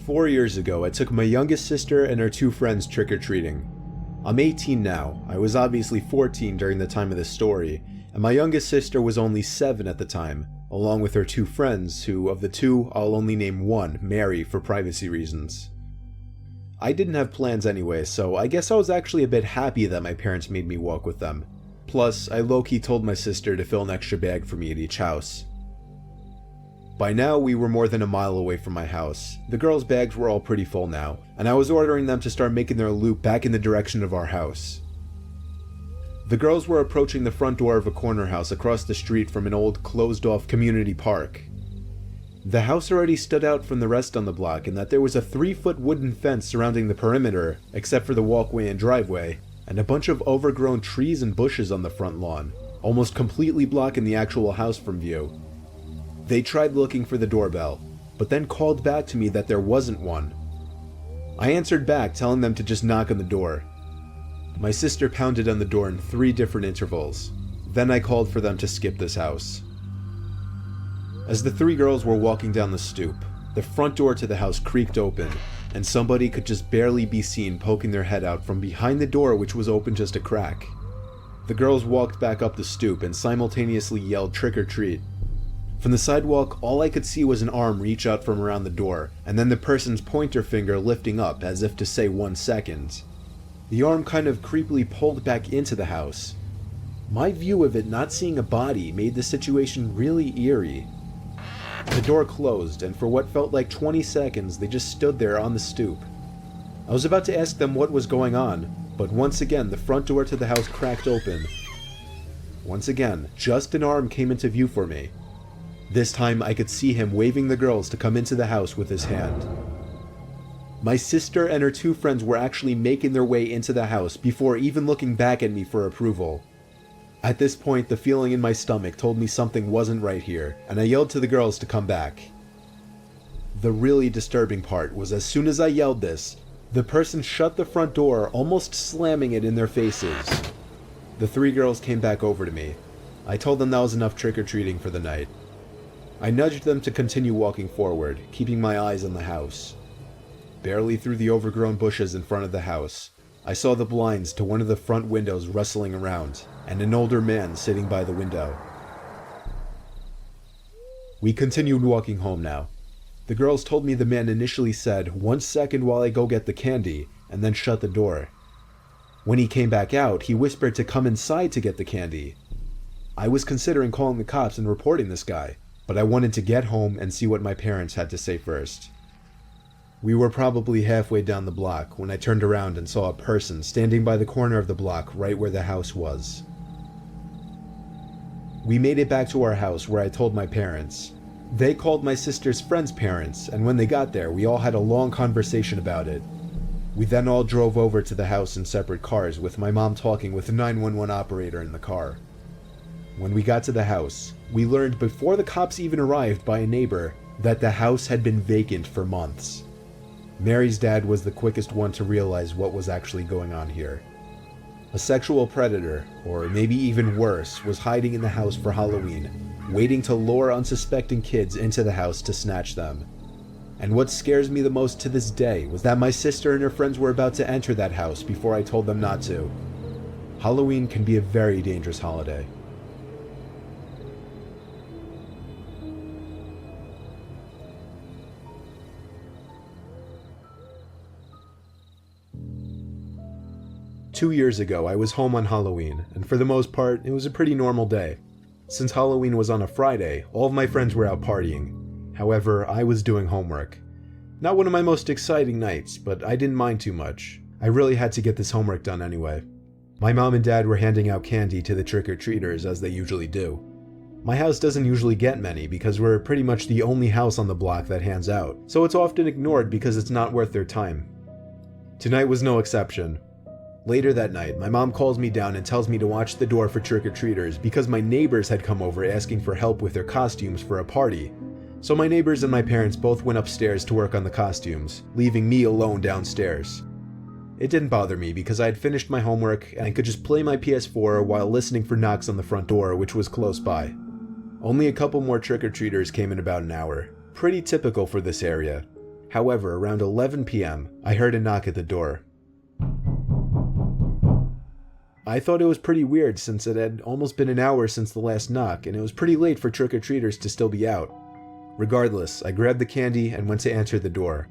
4 years ago, I took my youngest sister and her two friends trick-or-treating. I'm 18 now. I was obviously 14 during the time of this story, and my youngest sister was only 7 at the time, along with her two friends, who, of the two, I'll only name one, Mary, for privacy reasons. I didn't have plans anyway, so I guess I was actually a bit happy that my parents made me walk with them. Plus, I low-key told my sister to fill an extra bag for me at each house. By now, we were more than a mile away from my house. The girls' bags were all pretty full now, and I was ordering them to start making their loop back in the direction of our house. The girls were approaching the front door of a corner house across the street from an old, closed-off community park. The house already stood out from the rest on the block in that there was a 3-foot wooden fence surrounding the perimeter, except for the walkway and driveway, and a bunch of overgrown trees and bushes on the front lawn, almost completely blocking the actual house from view. They tried looking for the doorbell, but then called back to me that there wasn't one. I answered back, telling them to just knock on the door. My sister pounded on the door in 3 different intervals. Then I called for them to skip this house. As the 3 girls were walking down the stoop, the front door to the house creaked open, and somebody could just barely be seen poking their head out from behind the door, which was open just a crack. The girls walked back up the stoop and simultaneously yelled "trick or treat." From the sidewalk, all I could see was an arm reach out from around the door, and then the person's pointer finger lifting up as if to say 1 second. The arm kind of creepily pulled back into the house. My view of it not seeing a body made the situation really eerie. The door closed, and for what felt like 20 seconds, they just stood there on the stoop. I was about to ask them what was going on, but once again the front door to the house cracked open. Once again, just an arm came into view for me. This time I could see him waving the girls to come into the house with his hand. My sister and her 2 friends were actually making their way into the house before even looking back at me for approval. At this point, the feeling in my stomach told me something wasn't right here, and I yelled to the girls to come back. The really disturbing part was as soon as I yelled this, the person shut the front door, almost slamming it in their faces. The 3 girls came back over to me. I told them that was enough trick-or-treating for the night. I nudged them to continue walking forward, keeping my eyes on the house. Barely through the overgrown bushes in front of the house, I saw the blinds to one of the front windows rustling around, and an older man sitting by the window. We continued walking home now. The girls told me the man initially said, "1 second while I go get the candy," and then shut the door. When he came back out, he whispered to come inside to get the candy. I was considering calling the cops and reporting this guy, but I wanted to get home and see what my parents had to say first. We were probably halfway down the block when I turned around and saw a person standing by the corner of the block right where the house was. We made it back to our house where I told my parents. They called my sister's friend's parents, and when they got there, we all had a long conversation about it. We then all drove over to the house in separate cars, with my mom talking with the 911 operator in the car. When we got to the house, we learned before the cops even arrived by a neighbor that the house had been vacant for months. Mary's dad was the quickest one to realize what was actually going on here. A sexual predator, or maybe even worse, was hiding in the house for Halloween, waiting to lure unsuspecting kids into the house to snatch them. And what scares me the most to this day was that my sister and her friends were about to enter that house before I told them not to. Halloween can be a very dangerous holiday. Two years ago, I was home on Halloween, and for the most part, it was a pretty normal day. Since Halloween was on a Friday, all of my friends were out partying. However, I was doing homework. Not one of my most exciting nights, but I didn't mind too much. I really had to get this homework done anyway. My mom and dad were handing out candy to the trick-or-treaters as they usually do. My house doesn't usually get many because we're pretty much the only house on the block that hands out, so it's often ignored because it's not worth their time. Tonight was no exception. Later that night, my mom calls me down and tells me to watch the door for trick-or-treaters because my neighbors had come over asking for help with their costumes for a party. So my neighbors and my parents both went upstairs to work on the costumes, leaving me alone downstairs. It didn't bother me because I had finished my homework and I could just play my PS4 while listening for knocks on the front door, which was close by. Only a couple more trick-or-treaters came in about an hour. Pretty typical for this area. However, around 11 p.m., I heard a knock at the door. I thought it was pretty weird since it had almost been an hour since the last knock, and it was pretty late for trick-or-treaters to still be out. Regardless, I grabbed the candy and went to answer the door.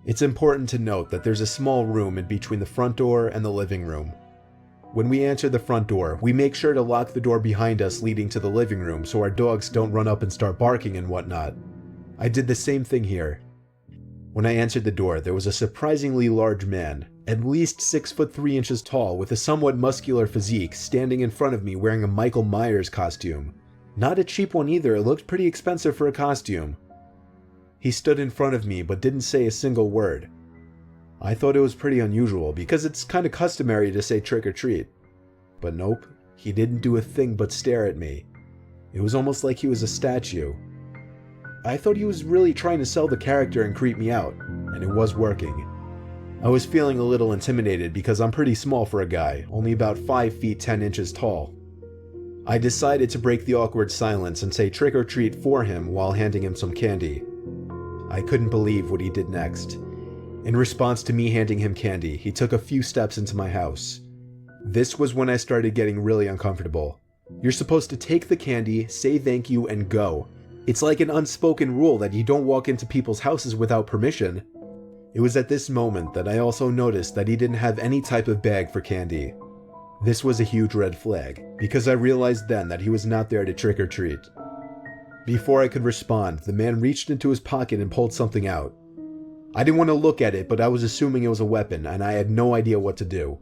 It's important to note that there's a small room in between the front door and the living room. When we enter the front door, we make sure to lock the door behind us leading to the living room so our dogs don't run up and start barking and whatnot. I did the same thing here. When I answered the door, there was a surprisingly large man, at least 6'3" tall, with a somewhat muscular physique, standing in front of me wearing a Michael Myers costume. Not a cheap one either, it looked pretty expensive for a costume. He stood in front of me but didn't say a single word. I thought it was pretty unusual because it's kinda customary to say trick or treat. But nope, he didn't do a thing but stare at me. It was almost like he was a statue. I thought he was really trying to sell the character and creep me out, and it was working. I was feeling a little intimidated because I'm pretty small for a guy, only about 5 feet 10 inches tall. I decided to break the awkward silence and say trick or treat for him while handing him some candy. I couldn't believe what he did next. In response to me handing him candy, he took a few steps into my house. This was when I started getting really uncomfortable. You're supposed to take the candy, say thank you, and go. It's like an unspoken rule that you don't walk into people's houses without permission. It was at this moment that I also noticed that he didn't have any type of bag for candy. This was a huge red flag, because I realized then that he was not there to trick or treat. Before I could respond, the man reached into his pocket and pulled something out. I didn't want to look at it, but I was assuming it was a weapon, and I had no idea what to do.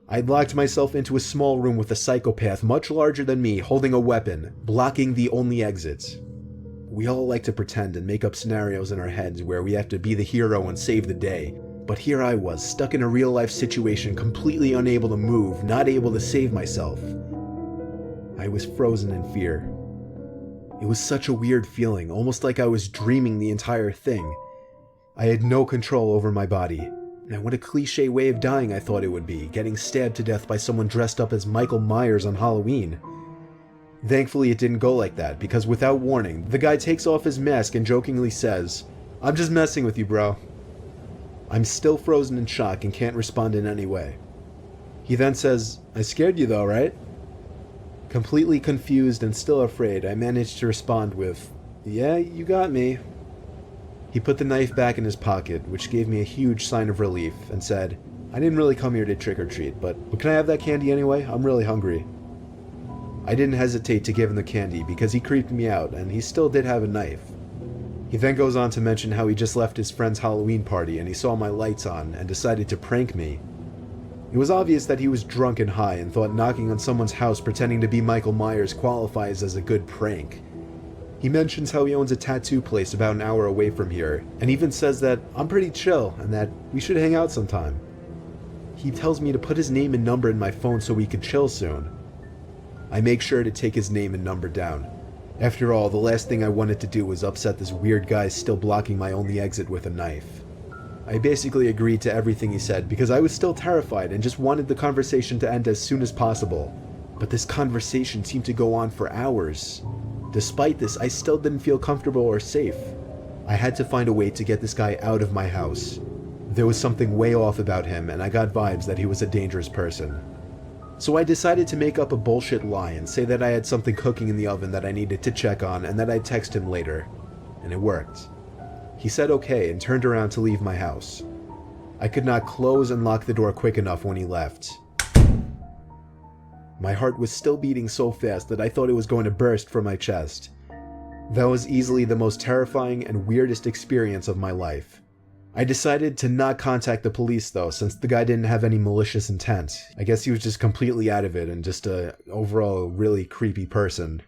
I'd locked myself into a small room with a psychopath much larger than me holding a weapon, blocking the only exit. We all like to pretend and make up scenarios in our heads where we have to be the hero and save the day, but here I was, stuck in a real-life situation, completely unable to move, not able to save myself. I was frozen in fear. It was such a weird feeling, almost like I was dreaming the entire thing. I had no control over my body. And what a cliche way of dying I thought it would be, getting stabbed to death by someone dressed up as Michael Myers on Halloween. Thankfully it didn't go like that, because without warning, the guy takes off his mask and jokingly says, "I'm just messing with you, bro." I'm still frozen in shock and can't respond in any way. He then says, "I scared you though, right?" Completely confused and still afraid, I managed to respond with, "Yeah, you got me." He put the knife back in his pocket, which gave me a huge sign of relief, and said, "I didn't really come here to trick-or-treat, but can I have that candy anyway? I'm really hungry." I didn't hesitate to give him the candy because he creeped me out, and he still did have a knife. He then goes on to mention how he just left his friend's Halloween party and he saw my lights on and decided to prank me. It was obvious that he was drunk and high and thought knocking on someone's house pretending to be Michael Myers qualifies as a good prank. He mentions how he owns a tattoo place about an hour away from here, and even says that I'm pretty chill and that we should hang out sometime. He tells me to put his name and number in my phone so we could chill soon. I make sure to take his name and number down. After all, the last thing I wanted to do was upset this weird guy still blocking my only exit with a knife. I basically agreed to everything he said because I was still terrified and just wanted the conversation to end as soon as possible. But this conversation seemed to go on for hours. Despite this, I still didn't feel comfortable or safe. I had to find a way to get this guy out of my house. There was something way off about him, and I got vibes that he was a dangerous person. So I decided to make up a bullshit lie and say that I had something cooking in the oven that I needed to check on and that I'd text him later. And it worked. He said okay and turned around to leave my house. I could not close and lock the door quick enough when he left. My heart was still beating so fast that I thought it was going to burst from my chest. That was easily the most terrifying and weirdest experience of my life. I decided to not contact the police though, since the guy didn't have any malicious intent. I guess he was just completely out of it and just a overall really creepy person.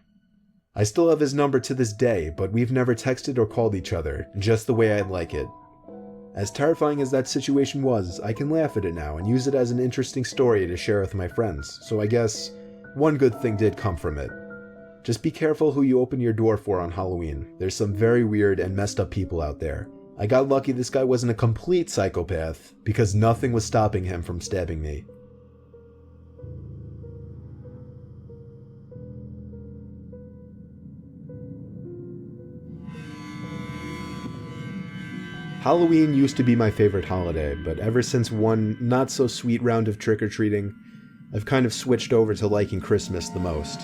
I still have his number to this day, but we've never texted or called each other, just the way I'd like it. As terrifying as that situation was, I can laugh at it now and use it as an interesting story to share with my friends, so I guess one good thing did come from it. Just be careful who you open your door for on Halloween. There's some very weird and messed up people out there. I got lucky this guy wasn't a complete psychopath, because nothing was stopping him from stabbing me. Halloween used to be my favorite holiday, but ever since one not-so-sweet round of trick-or-treating, I've kind of switched over to liking Christmas the most.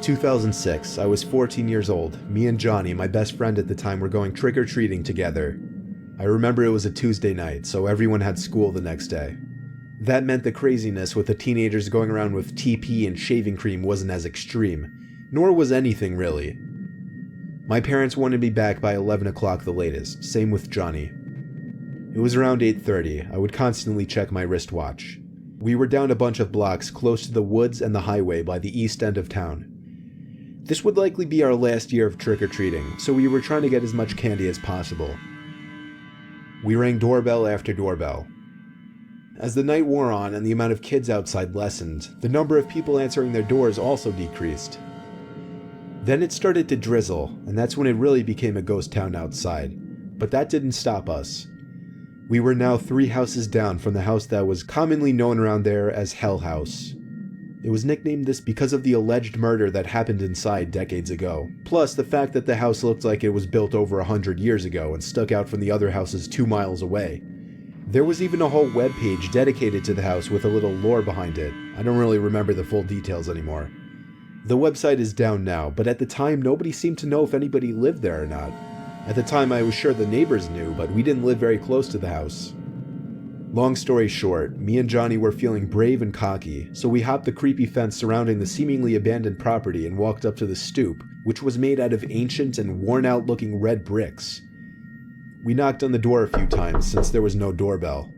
2006, I was 14 years old. Me and Johnny, my best friend at the time, were going trick-or-treating together. I remember it was a Tuesday night, so everyone had school the next day. That meant the craziness with the teenagers going around with TP and shaving cream wasn't as extreme, nor was anything really. My parents wanted me back by 11 o'clock the latest, same with Johnny. It was around 8:30, I would constantly check my wristwatch. We were down a bunch of blocks close to the woods and the highway by the east end of town. This would likely be our last year of trick-or-treating, so we were trying to get as much candy as possible. We rang doorbell after doorbell. As the night wore on and the amount of kids outside lessened, the number of people answering their doors also decreased. Then it started to drizzle, and that's when it really became a ghost town outside. But that didn't stop us. We were now 3 houses down from the house that was commonly known around there as Hell House. It was nicknamed this because of the alleged murder that happened inside decades ago, plus the fact that the house looked like it was built over 100 years ago and stuck out from the other houses 2 miles away. There was even a whole webpage dedicated to the house with a little lore behind it. I don't really remember the full details anymore. The website is down now, but at the time nobody seemed to know if anybody lived there or not. At the time I was sure the neighbors knew, but we didn't live very close to the house. Long story short, me and Johnny were feeling brave and cocky, so we hopped the creepy fence surrounding the seemingly abandoned property and walked up to the stoop, which was made out of ancient and worn-out looking red bricks. We knocked on the door a few times since there was no doorbell.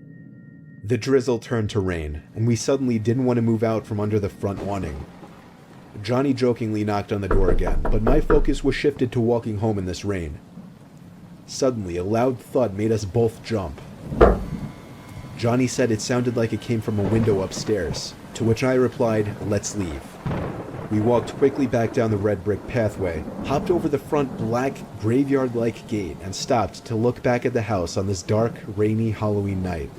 The drizzle turned to rain, and we suddenly didn't want to move out from under the front awning. Johnny jokingly knocked on the door again, but my focus was shifted to walking home in this rain. Suddenly, a loud thud made us both jump. Johnny said it sounded like it came from a window upstairs, to which I replied, "Let's leave." We walked quickly back down the red brick pathway, hopped over the front black, graveyard-like gate, and stopped to look back at the house on this dark, rainy Halloween night.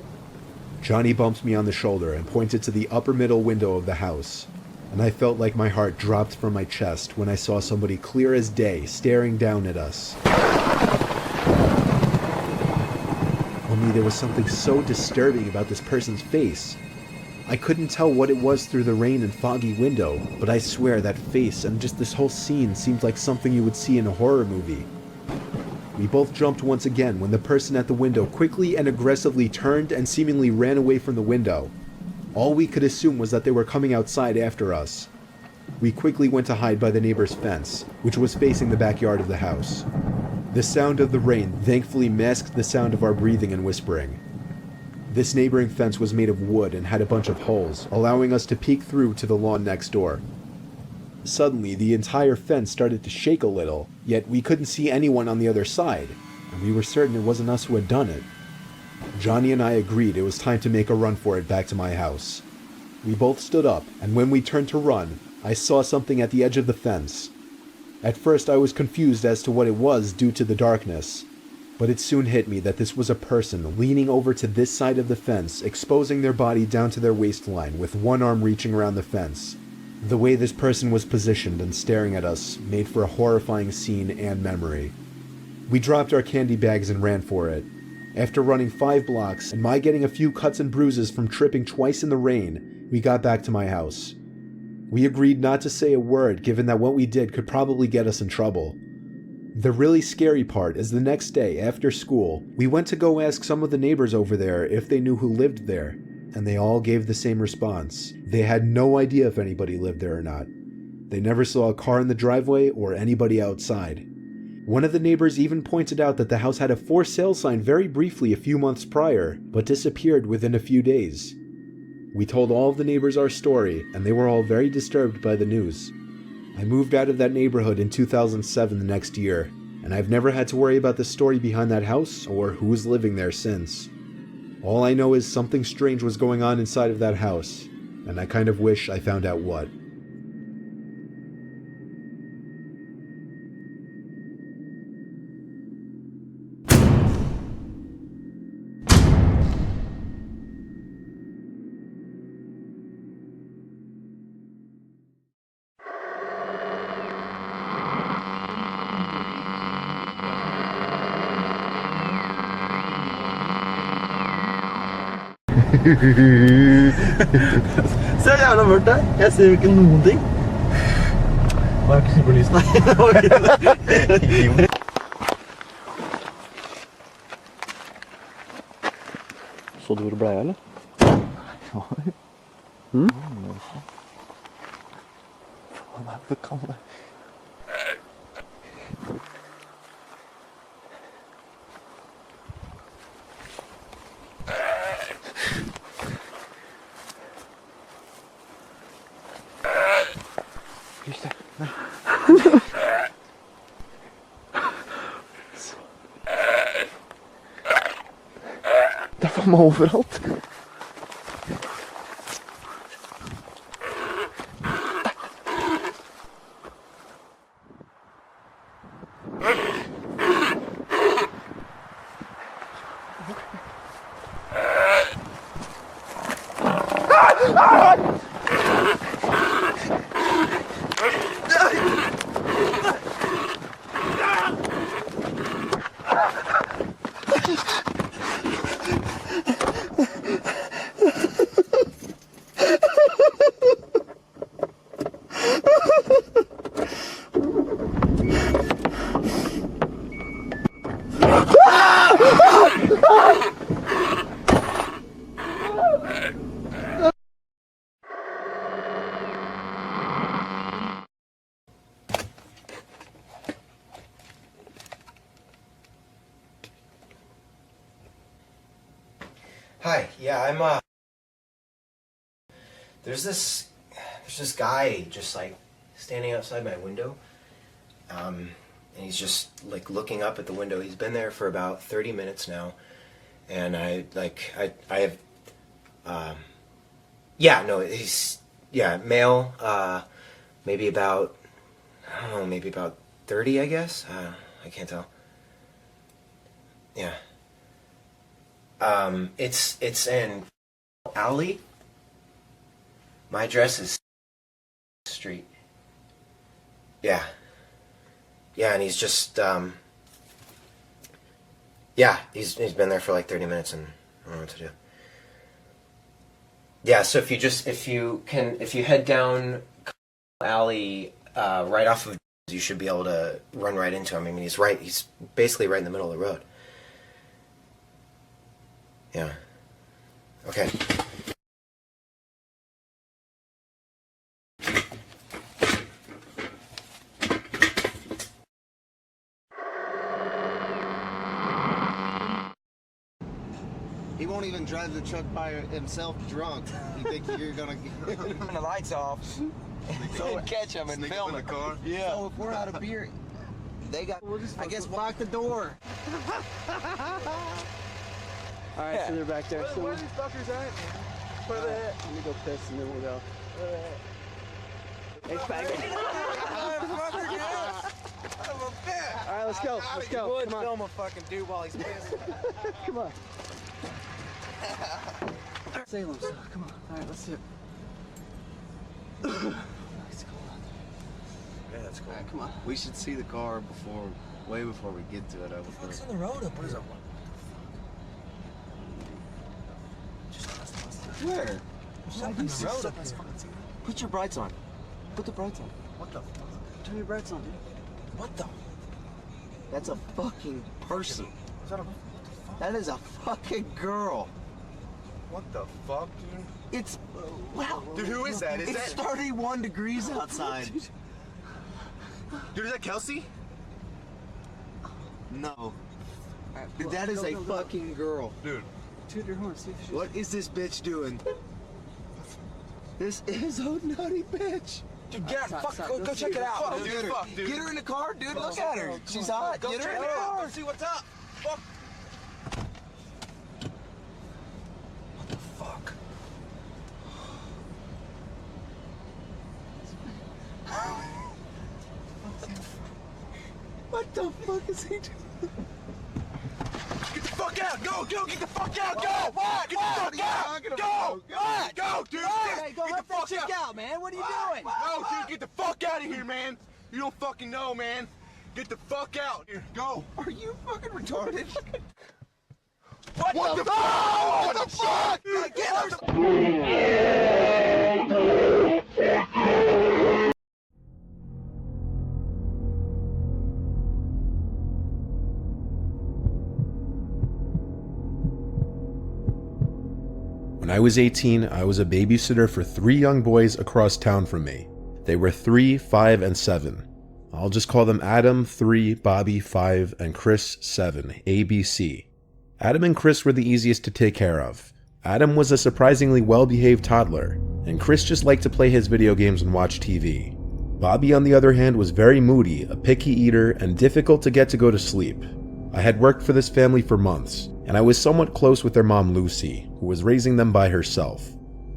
Johnny bumped me on the shoulder and pointed to the upper middle window of the house, and I felt like my heart dropped from my chest when I saw somebody clear as day staring down at us. Only there was something so disturbing about this person's face. I couldn't tell what it was through the rain and foggy window, but I swear that face and just this whole scene seemed like something you would see in a horror movie. We both jumped once again when the person at the window quickly and aggressively turned and seemingly ran away from the window. All we could assume was that they were coming outside after us. We quickly went to hide by the neighbor's fence, which was facing the backyard of the house. The sound of the rain thankfully masked the sound of our breathing and whispering. This neighboring fence was made of wood and had a bunch of holes, allowing us to peek through to the lawn next door. Suddenly, the entire fence started to shake a little, yet we couldn't see anyone on the other side, and we were certain it wasn't us who had done it. Johnny and I agreed it was time to make a run for it back to my house. We both stood up, and when we turned to run, I saw something at the edge of the fence. At first I was confused as to what it was due to the darkness, but it soon hit me that this was a person leaning over to this side of the fence, exposing their body down to their waistline with one arm reaching around the fence. The way this person was positioned and staring at us made for a horrifying scene and memory. We dropped our candy bags and ran for it. After running 5 blocks and my getting a few cuts and bruises from tripping twice in the rain, we got back to my house. We agreed not to say a word given that what we did could probably get us in trouble. The really scary part is the next day after school, we went to go ask some of the neighbors over there if they knew who lived there, and they all gave the same response. They had no idea if anybody lived there or not. They never saw a car in the driveway or anybody outside. One of the neighbors even pointed out that the house had a for sale sign very briefly a few months prior, but disappeared within a few days. We told all of the neighbors our story, and they were all very disturbed by the news. I moved out of that neighborhood in 2007 the next year, and I've never had to worry about the story behind that house or who's living there since. All I know is something strange was going on inside of that house, and I kind of wish I found out what. Se jævla mørkt der. Jeg ser ikke noen ting. Var jeg ikke superlys, nei. Så du hvor det ble, eller? Ja. Faen, det kan det. Det er faen meg overalt. Hi, yeah, I'm there's this guy just like standing outside my window. And he's just like looking up at the window. He's been there for about 30 minutes now. And I have he's male, maybe about, I don't know, maybe about 30, I guess. I can't tell. Yeah. It's in alley. My address is street. Yeah. Yeah, and he's just, he's been there for like 30 minutes and I don't know what to do. Yeah, so if you head down alley, right off of, you should be able to run right into him. I mean, he's basically right in the middle of the road. Yeah. Okay. He won't even drive the truck by himself drunk. You think you're gonna Turn the lights off. So catch him and film the it. car? Yeah. So if we're out of beer, they got. I guess lock the door. All right, so they're back there. Where are these fuckers at? Where they at? Let me go piss and then we'll go. Hey, faggot. All right, let's go. Let's go. Would Come on. film a fucking dude while he's pissing. Come on. Salem style. Come on. All right, let's do it. Nice, cool. Yeah, that's cool. All right, come on. We should see the car way before we get to it. I would What's think. in the road up? What is that? Where? Something in the road up here. Put your brights on. Put the brights on. What the fuck? Turn your brights on, dude. What the? That's a fucking person. Is that a... That is a fucking girl. What the fuck, dude? It's wow. Dude, who is that? Is It's that... 31 degrees outside. Dude, is that Kelsey? No. All right, Dude, look, that is go, a go, go. fucking girl. Dude. Toot your horn. See if she's... What is this bitch doing? This is a nutty bitch. Dude, get out. Stop, Fuck, stop. go Let's check see it what- out. Fuck, Dude, get her. fuck, dude. Get her in the car, dude. Look at her. She's hot. Go Get her check in it the out. car. Go see what's up. Fuck. What the fuck? What the fuck is he doing? Get the fuck out! Go! Get the fuck out! Go! What? Get the What? fuck What are you out! talking Go! about? What? Go, dude! Hey, go Get let the that fuck chick out! out, man. What are you doing? No, dude, get the fuck out of here, man! You don't fucking know, man! Get the fuck out! Here, go! Are you fucking retarded? What the fuck? What the fuck? Get out the When I was 18, I was a babysitter for 3 young boys across town from me. They were 3, 5, and 7. I'll just call them Adam 3, Bobby 5, and Chris 7, ABC. Adam and Chris were the easiest to take care of. Adam was a surprisingly well-behaved toddler, and Chris just liked to play his video games and watch TV. Bobby, on the other hand, was very moody, a picky eater, and difficult to get to go to sleep. I had worked for this family for months, and I was somewhat close with their mom Lucy, who was raising them by herself.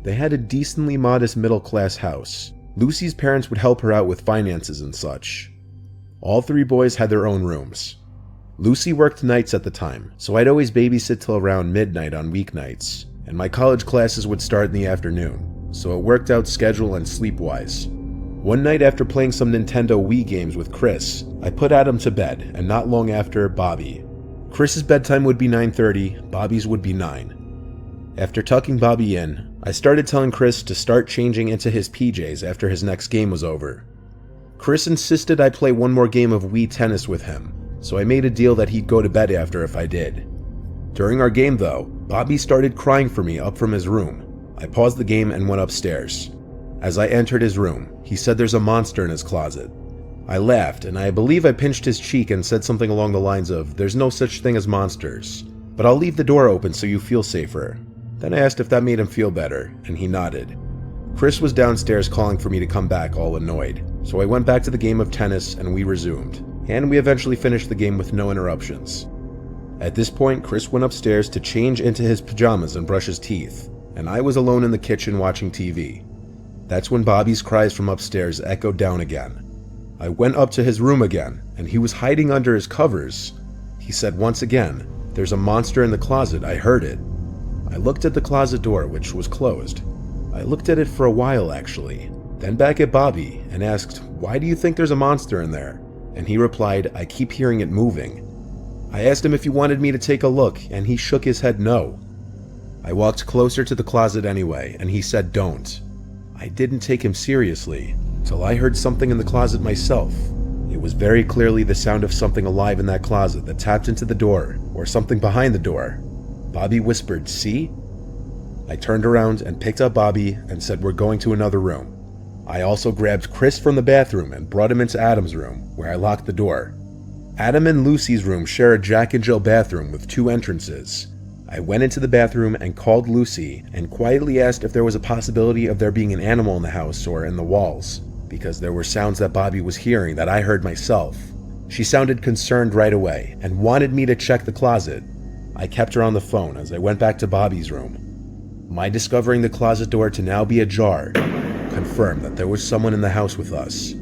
They had a decently modest middle-class house. Lucy's parents would help her out with finances and such. All 3 boys had their own rooms. Lucy worked nights at the time, so I'd always babysit till around midnight on weeknights, and my college classes would start in the afternoon, so it worked out schedule and sleep-wise. One night after playing some Nintendo Wii games with Chris, I put Adam to bed, and not long after, Bobby. Chris's bedtime would be 9:30, Bobby's would be 9. After tucking Bobby in, I started telling Chris to start changing into his PJs after his next game was over. Chris insisted I play one more game of Wii Tennis with him, so I made a deal that he'd go to bed after if I did. During our game though, Bobby started crying for me up from his room. I paused the game and went upstairs. As I entered his room, he said there's a monster in his closet. I laughed, and I believe I pinched his cheek and said something along the lines of, "There's no such thing as monsters, but I'll leave the door open so you feel safer." Then I asked if that made him feel better, and he nodded. Chris was downstairs calling for me to come back, all annoyed, so I went back to the game of tennis and we resumed, and we eventually finished the game with no interruptions. At this point, Chris went upstairs to change into his pajamas and brush his teeth, and I was alone in the kitchen watching TV. That's when Bobby's cries from upstairs echoed down again. I went up to his room again, and he was hiding under his covers. He said once again, "There's a monster in the closet, I heard it." I looked at the closet door, which was closed. I looked at it for a while actually, then back at Bobby and asked, "Why do you think there's a monster in there?" And he replied, "I keep hearing it moving." I asked him if he wanted me to take a look, and he shook his head no. I walked closer to the closet anyway, and he said don't. I didn't take him seriously, till I heard something in the closet myself. It was very clearly the sound of something alive in that closet that tapped into the door, or something behind the door. Bobby whispered, "See?" I turned around and picked up Bobby and said we're going to another room. I also grabbed Chris from the bathroom and brought him into Adam's room, where I locked the door. Adam and Lucy's room share a Jack and Jill bathroom with 2 entrances. I went into the bathroom and called Lucy and quietly asked if there was a possibility of there being an animal in the house or in the walls, because there were sounds that Bobby was hearing that I heard myself. She sounded concerned right away and wanted me to check the closet. I kept her on the phone as I went back to Bobby's room. My discovering the closet door to now be ajar confirmed that there was someone in the house with us.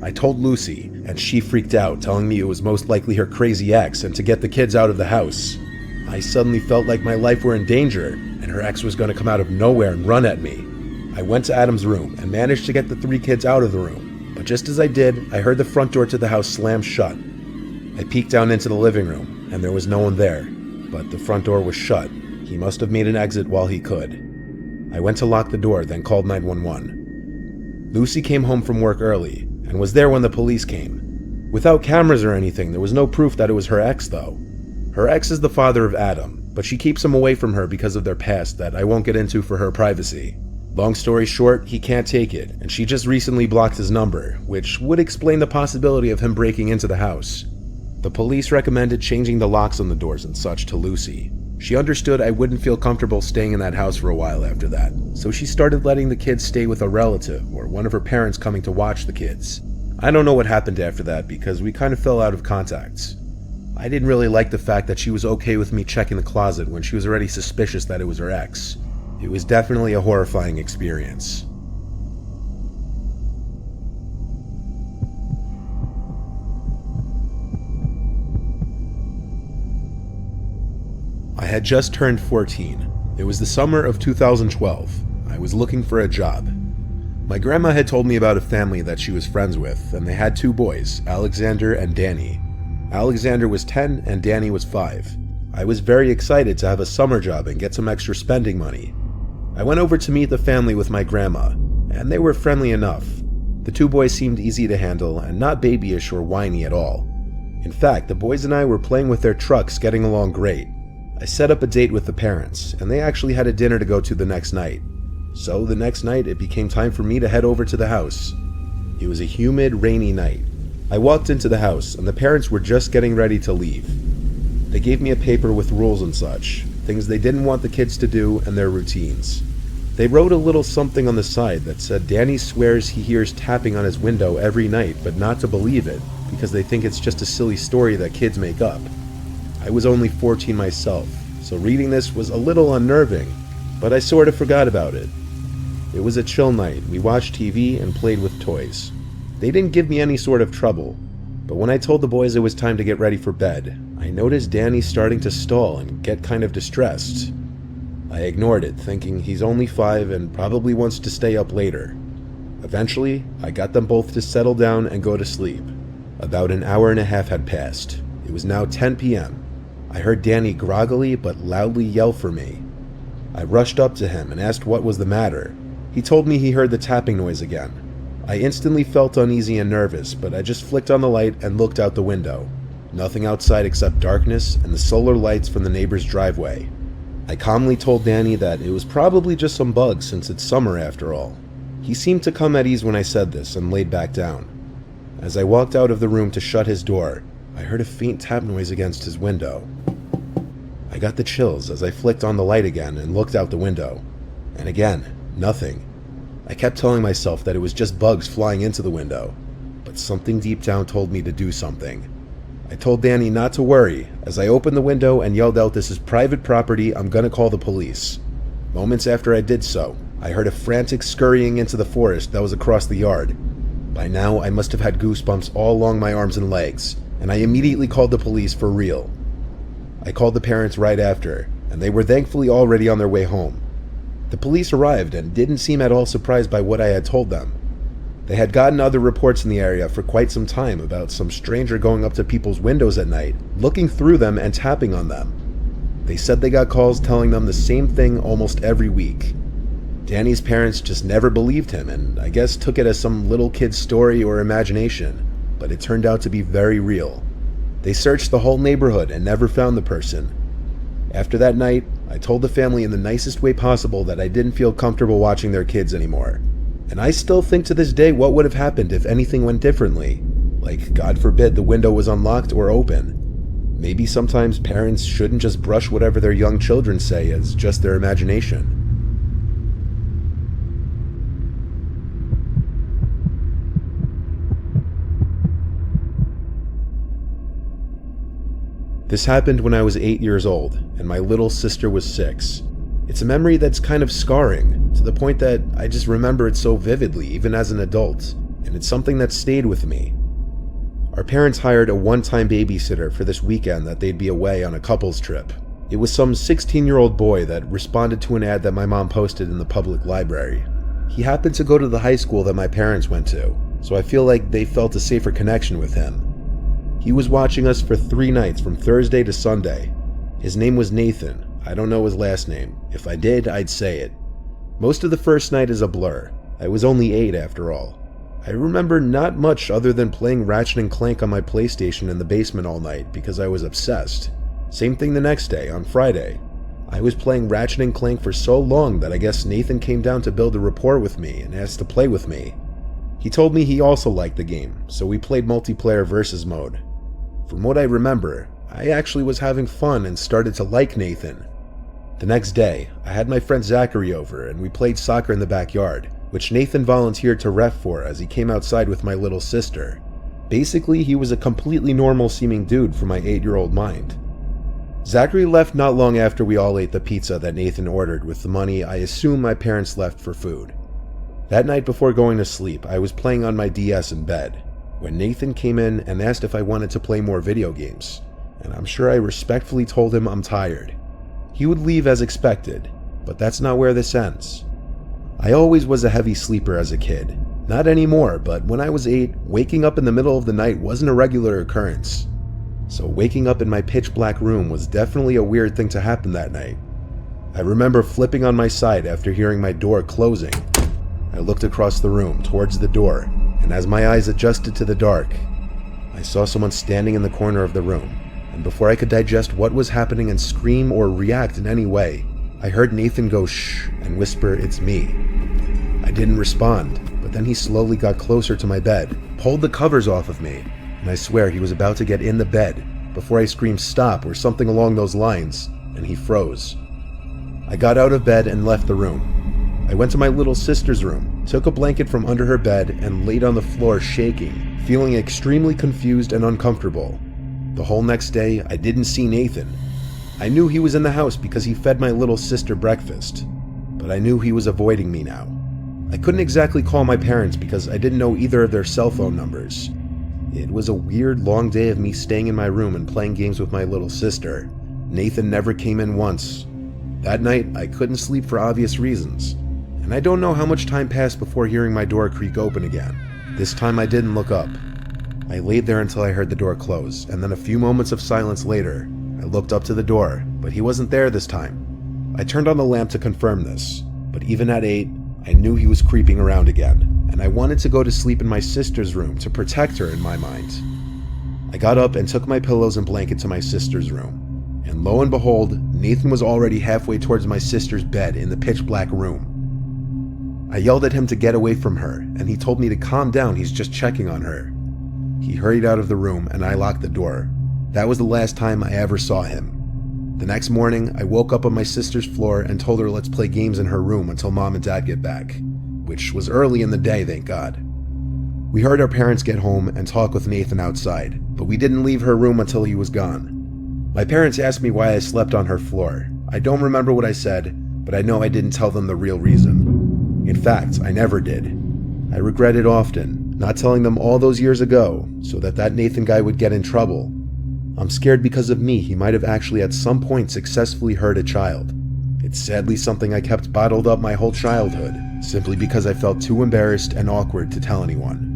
I told Lucy, and she freaked out, telling me it was most likely her crazy ex and to get the kids out of the house. I suddenly felt like my life were in danger, and her ex was going to come out of nowhere and run at me. I went to Adam's room and managed to get the 3 kids out of the room, but just as I did, I heard the front door to the house slam shut. I peeked down into the living room, and there was no one there, but the front door was shut. He must have made an exit while he could. I went to lock the door, then called 911. Lucy came home from work early, and was there when the police came. Without cameras or anything, there was no proof that it was her ex, though. Her ex is the father of Adam, but she keeps him away from her because of their past that I won't get into for her privacy. Long story short, he can't take it, and she just recently blocked his number, which would explain the possibility of him breaking into the house. The police recommended changing the locks on the doors and such to Lucy. She understood I wouldn't feel comfortable staying in that house for a while after that, so she started letting the kids stay with a relative or one of her parents coming to watch the kids. I don't know what happened after that because we kind of fell out of contact. I didn't really like the fact that she was okay with me checking the closet when she was already suspicious that it was her ex. It was definitely a horrifying experience. I had just turned 14. It was the summer of 2012. I was looking for a job. My grandma had told me about a family that she was friends with, and they had 2 boys, Alexander and Danny. Alexander was 10 and Danny was 5. I was very excited to have a summer job and get some extra spending money. I went over to meet the family with my grandma, and they were friendly enough. The two boys seemed easy to handle and not babyish or whiny at all. In fact, the boys and I were playing with their trucks, getting along great. I set up a date with the parents, and they actually had a dinner to go to the next night. So the next night, it became time for me to head over to the house. It was a humid, rainy night. I walked into the house, and the parents were just getting ready to leave. They gave me a paper with rules and such, things they didn't want the kids to do and their routines. They wrote a little something on the side that said Danny swears he hears tapping on his window every night, but not to believe it, because they think it's just a silly story that kids make up. I was only 14 myself, so reading this was a little unnerving, but I sort of forgot about it. It was a chill night. We watched TV and played with toys. They didn't give me any sort of trouble, but when I told the boys it was time to get ready for bed, I noticed Danny starting to stall and get kind of distressed. I ignored it, thinking he's only 5 and probably wants to stay up later. Eventually, I got them both to settle down and go to sleep. About an hour and a half had passed. It was now 10 p.m. I heard Danny groggily but loudly yell for me. I rushed up to him and asked what was the matter. He told me he heard the tapping noise again. I instantly felt uneasy and nervous, but I just flicked on the light and looked out the window. Nothing outside except darkness and the solar lights from the neighbor's driveway. I calmly told Danny that it was probably just some bugs since it's summer after all. He seemed to come at ease when I said this and laid back down. As I walked out of the room to shut his door, I heard a faint tap noise against his window. I got the chills as I flicked on the light again and looked out the window. And again, nothing. I kept telling myself that it was just bugs flying into the window, but something deep down told me to do something. I told Danny not to worry as I opened the window and yelled out, "This is private property, I'm gonna call the police." Moments after I did so, I heard a frantic scurrying into the forest that was across the yard. By now, I must have had goosebumps all along my arms and legs, and I immediately called the police for real. I called the parents right after, and they were thankfully already on their way home. The police arrived and didn't seem at all surprised by what I had told them. They had gotten other reports in the area for quite some time about some stranger going up to people's windows at night, looking through them and tapping on them. They said they got calls telling them the same thing almost every week. Danny's parents just never believed him and I guess took it as some little kid's story or imagination, but it turned out to be very real. They searched the whole neighborhood and never found the person. After that night, I told the family in the nicest way possible that I didn't feel comfortable watching their kids anymore. And I still think to this day what would have happened if anything went differently. Like, God forbid the window was unlocked or open. Maybe sometimes parents shouldn't just brush whatever their young children say as just their imagination. This happened when I was 8 years old, and my little sister was 6. It's a memory that's kind of scarring, to the point that I just remember it so vividly, even as an adult, and it's something that stayed with me. Our parents hired a one-time babysitter for this weekend that they'd be away on a couple's trip. It was some 16-year-old boy that responded to an ad that my mom posted in the public library. He happened to go to the high school that my parents went to, so I feel like they felt a safer connection with him. He was watching us for 3 nights from Thursday to Sunday. His name was Nathan. I don't know his last name. If I did, I'd say it. Most of the first night is a blur. I was only 8 after all. I remember not much other than playing Ratchet & Clank on my PlayStation in the basement all night because I was obsessed. Same thing the next day, on Friday. I was playing Ratchet & Clank for so long that I guess Nathan came down to build a rapport with me and asked to play with me. He told me he also liked the game, so we played multiplayer versus mode. From what I remember, I actually was having fun and started to like Nathan. The next day, I had my friend Zachary over and we played soccer in the backyard, which Nathan volunteered to ref for as he came outside with my little sister. Basically, he was a completely normal seeming dude for my 8-year-old mind. Zachary left not long after we all ate the pizza that Nathan ordered with the money I assume my parents left for food. That night before going to sleep, I was playing on my DS in bed, when Nathan came in and asked if I wanted to play more video games, and I'm sure I respectfully told him I'm tired. He would leave as expected, but that's not where this ends. I always was a heavy sleeper as a kid. Not anymore, but when I was 8, waking up in the middle of the night wasn't a regular occurrence. So waking up in my pitch black room was definitely a weird thing to happen that night. I remember flipping on my side after hearing my door closing. I looked across the room towards the door, and as my eyes adjusted to the dark, I saw someone standing in the corner of the room, and before I could digest what was happening and scream or react in any way, I heard Nathan go shh and whisper, "It's me." I didn't respond, but then he slowly got closer to my bed, pulled the covers off of me, and I swear he was about to get in the bed before I screamed stop or something along those lines, and he froze. I got out of bed and left the room. I went to my little sister's room, took a blanket from under her bed, and laid on the floor shaking, feeling extremely confused and uncomfortable. The whole next day, I didn't see Nathan. I knew he was in the house because he fed my little sister breakfast, but I knew he was avoiding me now. I couldn't exactly call my parents because I didn't know either of their cell phone numbers. It was a weird long day of me staying in my room and playing games with my little sister. Nathan never came in once. That night, I couldn't sleep for obvious reasons, and I don't know how much time passed before hearing my door creak open again. This time I didn't look up. I laid there until I heard the door close, and then a few moments of silence later, I looked up to the door, but he wasn't there this time. I turned on the lamp to confirm this, but even at 8, I knew he was creeping around again, and I wanted to go to sleep in my sister's room to protect her in my mind. I got up and took my pillows and blanket to my sister's room, and lo and behold, Nathan was already halfway towards my sister's bed in the pitch black room. I yelled at him to get away from her, and he told me to calm down, he's just checking on her. He hurried out of the room, and I locked the door. That was the last time I ever saw him. The next morning, I woke up on my sister's floor and told her let's play games in her room until Mom and Dad get back, which was early in the day, thank God. We heard our parents get home and talk with Nathan outside, but we didn't leave her room until he was gone. My parents asked me why I slept on her floor. I don't remember what I said, but I know I didn't tell them the real reason. In fact, I never did. I regret it often, not telling them all those years ago, so that Nathan guy would get in trouble. I'm scared because of me, he might have actually at some point successfully hurt a child. It's sadly something I kept bottled up my whole childhood, simply because I felt too embarrassed and awkward to tell anyone.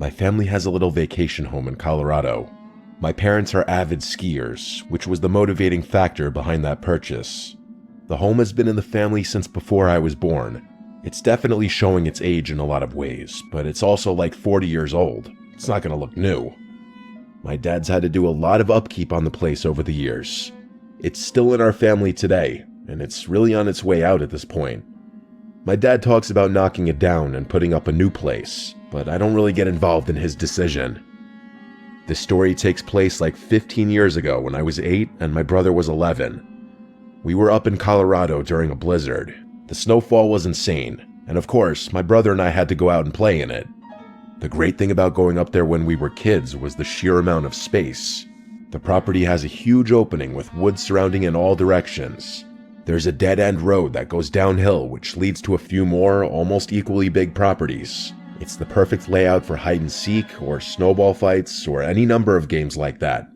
My family has a little vacation home in Colorado. My parents are avid skiers, which was the motivating factor behind that purchase. The home has been in the family since before I was born. It's definitely showing its age in a lot of ways, but it's also like 40 years old. It's not going to look new. My dad's had to do a lot of upkeep on the place over the years. It's still in our family today, and it's really on its way out at this point. My dad talks about knocking it down and putting up a new place, but I don't really get involved in his decision. This story takes place like 15 years ago when I was 8 and my brother was 11. We were up in Colorado during a blizzard. The snowfall was insane, and of course, my brother and I had to go out and play in it. The great thing about going up there when we were kids was the sheer amount of space. The property has a huge opening with woods surrounding in all directions. There's a dead-end road that goes downhill which leads to a few more, almost equally big properties. It's the perfect layout for hide-and-seek or snowball fights or any number of games like that.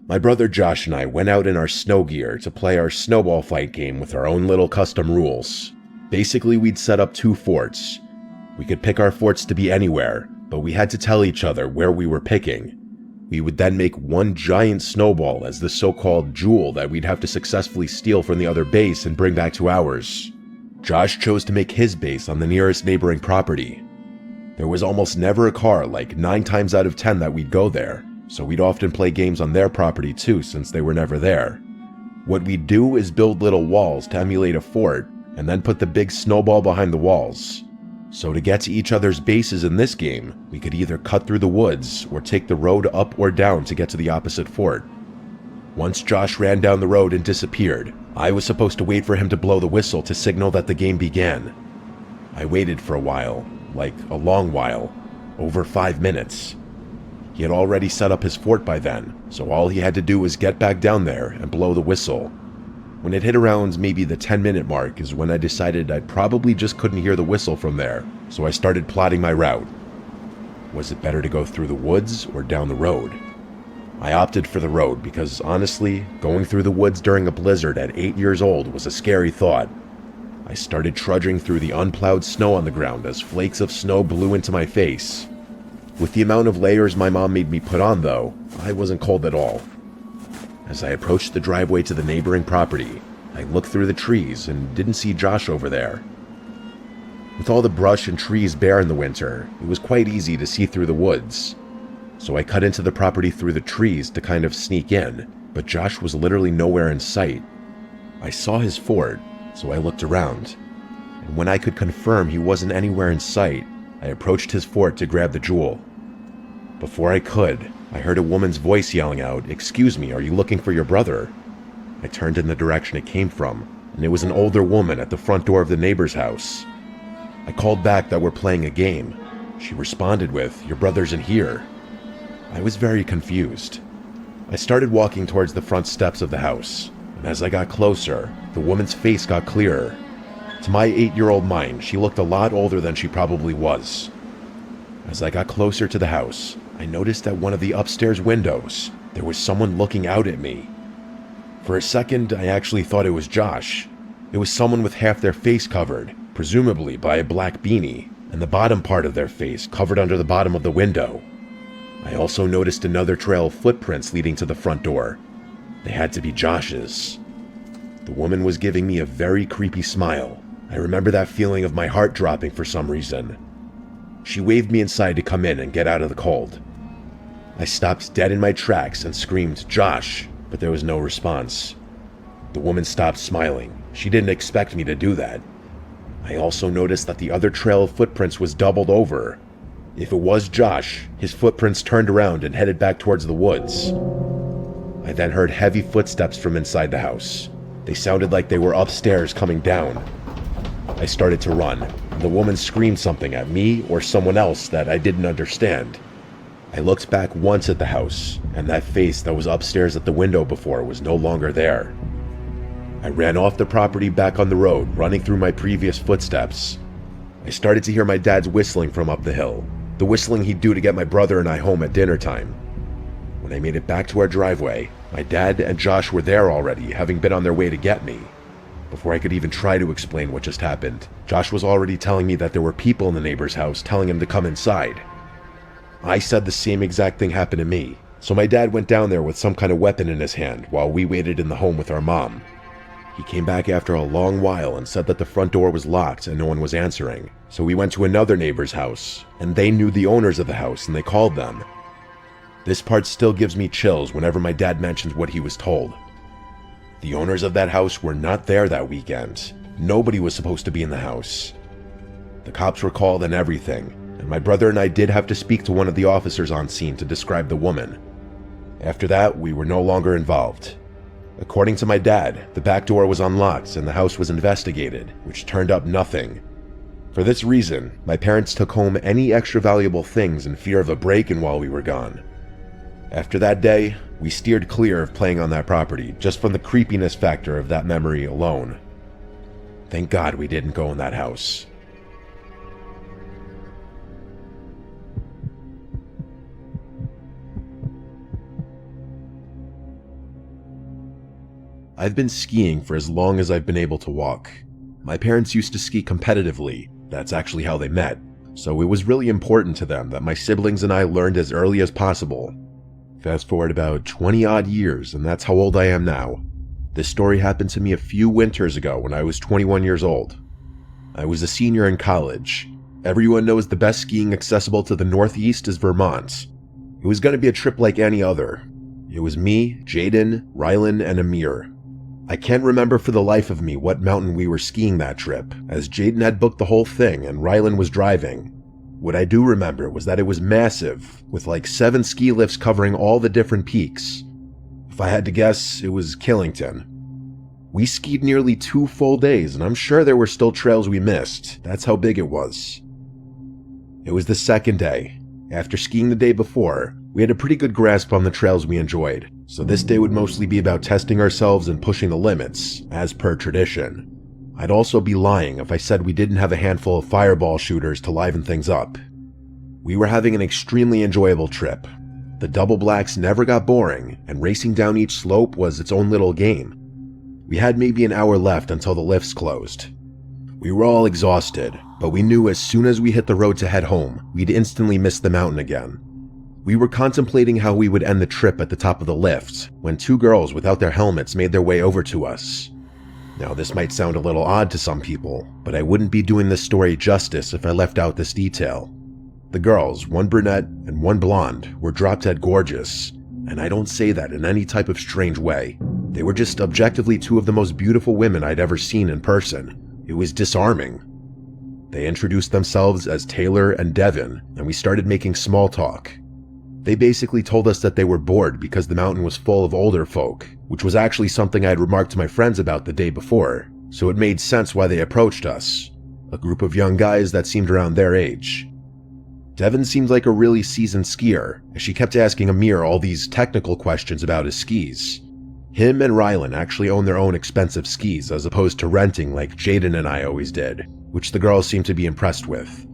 My brother Josh and I went out in our snow gear to play our snowball fight game with our own little custom rules. Basically, we'd set up 2 forts. We could pick our forts to be anywhere, but we had to tell each other where we were picking. We would then make one giant snowball as the so-called jewel that we'd have to successfully steal from the other base and bring back to ours. Josh chose to make his base on the nearest neighboring property. There was almost never a car, like 9 times out of 10 that we'd go there, so we'd often play games on their property too since they were never there. What we'd do is build little walls to emulate a fort, and then put the big snowball behind the walls. So to get to each other's bases in this game, we could either cut through the woods or take the road up or down to get to the opposite fort. Once Josh ran down the road and disappeared, I was supposed to wait for him to blow the whistle to signal that the game began. I waited for a while, like a long while, over 5 minutes. He had already set up his fort by then, so all he had to do was get back down there and blow the whistle. When it hit around maybe the 10-minute mark is when I decided I probably just couldn't hear the whistle from there, so I started plotting my route. Was it better to go through the woods or down the road? I opted for the road because honestly, going through the woods during a blizzard at 8 years old was a scary thought. I started trudging through the unplowed snow on the ground as flakes of snow blew into my face. With the amount of layers my mom made me put on though, I wasn't cold at all. As I approached the driveway to the neighboring property, I looked through the trees and didn't see Josh over there. With all the brush and trees bare in the winter, it was quite easy to see through the woods. So I cut into the property through the trees to kind of sneak in, but Josh was literally nowhere in sight. I saw his fort, so I looked around, and when I could confirm he wasn't anywhere in sight, I approached his fort to grab the jewel. Before I could, I heard a woman's voice yelling out, "Excuse me, are you looking for your brother?" I turned in the direction it came from, and it was an older woman at the front door of the neighbor's house. I called back that we're playing a game. She responded with, "Your brother's in here." I was very confused. I started walking towards the front steps of the house, and as I got closer, the woman's face got clearer. To my 8-year-old mind, she looked a lot older than she probably was. As I got closer to the house, I noticed at one of the upstairs windows, there was someone looking out at me. For a second, I actually thought it was Josh. It was someone with half their face covered, presumably by a black beanie, and the bottom part of their face covered under the bottom of the window. I also noticed another trail of footprints leading to the front door. They had to be Josh's. The woman was giving me a very creepy smile. I remember that feeling of my heart dropping for some reason. She waved me inside to come in and get out of the cold. I stopped dead in my tracks and screamed, "Josh," but there was no response. The woman stopped smiling. She didn't expect me to do that. I also noticed that the other trail of footprints was doubled over. If it was Josh, his footprints turned around and headed back towards the woods. I then heard heavy footsteps from inside the house. They sounded like they were upstairs coming down. I started to run, and the woman screamed something at me or someone else that I didn't understand. I looked back once at the house, and that face that was upstairs at the window before was no longer there. I ran off the property back on the road, running through my previous footsteps. I started to hear my dad's whistling from up the hill, the whistling he'd do to get my brother and I home at dinner time. When I made it back to our driveway, my dad and Josh were there already, having been on their way to get me. Before I could even try to explain what just happened, Josh was already telling me that there were people in the neighbor's house telling him to come inside. I said the same exact thing happened to me, so my dad went down there with some kind of weapon in his hand while we waited in the home with our mom. He came back after a long while and said that the front door was locked and no one was answering, so we went to another neighbor's house, and they knew the owners of the house and they called them. This part still gives me chills whenever my dad mentions what he was told. The owners of that house were not there that weekend. Nobody was supposed to be in the house. The cops were called and everything, and my brother and I did have to speak to one of the officers on scene to describe the woman. After that, we were no longer involved. According to my dad, the back door was unlocked and the house was investigated, which turned up nothing. For this reason, my parents took home any extra valuable things in fear of a break-in while we were gone. After that day, we steered clear of playing on that property just from the creepiness factor of that memory alone. Thank God we didn't go in that house. I've been skiing for as long as I've been able to walk. My parents used to ski competitively. That's actually how they met. So it was really important to them that my siblings and I learned as early as possible. Fast forward about 20 odd years, and that's how old I am now. This story happened to me a few winters ago when I was 21 years old. I was a senior in college. Everyone knows the best skiing accessible to the Northeast is Vermont. It was going to be a trip like any other. It was me, Jaden, Rylan, and Amir. I can't remember for the life of me what mountain we were skiing that trip, as Jaden had booked the whole thing and Rylan was driving. What I do remember was that it was massive, with like 7 ski lifts covering all the different peaks. If I had to guess, it was Killington. We skied nearly 2 full days, and I'm sure there were still trails we missed. That's how big it was. It was the second day. After skiing the day before, we had a pretty good grasp on the trails we enjoyed. so this day would mostly be about testing ourselves and pushing the limits, as per tradition. I'd also be lying if I said we didn't have a handful of fireball shooters to liven things up. We were having an extremely enjoyable trip. The double blacks never got boring, and racing down each slope was its own little game. We had maybe an hour left until the lifts closed. We were all exhausted, but we knew as soon as we hit the road to head home, we'd instantly miss the mountain again. We were contemplating how we would end the trip at the top of the lift when two girls without their helmets made their way over to us. Now, this might sound a little odd to some people, but I wouldn't be doing this story justice if I left out this detail. The girls, one brunette and one blonde, were drop-dead gorgeous, and I don't say that in any type of strange way. They were just objectively two of the most beautiful women I'd ever seen in person. It was disarming. They introduced themselves as Taylor and Devin, and we started making small talk. They basically told us that they were bored because the mountain was full of older folk, which was actually something I had remarked to my friends about the day before, so it made sense why they approached us, a group of young guys that seemed around their age. Devin seemed like a really seasoned skier, as she kept asking Amir all these technical questions about his skis. Him and Rylan actually own their own expensive skis as opposed to renting like Jaden and I always did, which the girls seemed to be impressed with.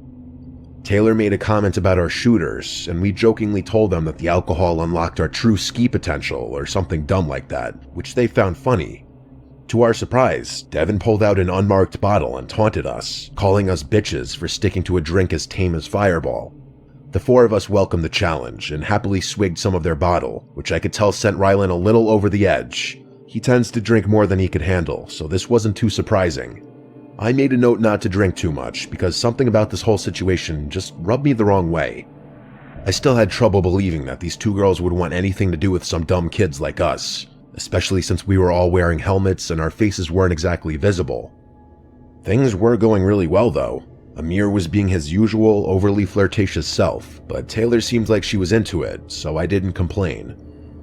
Taylor made a comment about our shooters, and we jokingly told them that the alcohol unlocked our true ski potential or something dumb like that, which they found funny. To our surprise, Devin pulled out an unmarked bottle and taunted us, calling us bitches for sticking to a drink as tame as Fireball. The four of us welcomed the challenge and happily swigged some of their bottle, which I could tell sent Rylan a little over the edge. He tends to drink more than he could handle, so this wasn't too surprising. I made a note not to drink too much because something about this whole situation just rubbed me the wrong way. I still had trouble believing that these two girls would want anything to do with some dumb kids like us, especially since we were all wearing helmets and our faces weren't exactly visible. Things were going really well though. Amir was being his usual overly flirtatious self, but Taylor seemed like she was into it, so I didn't complain.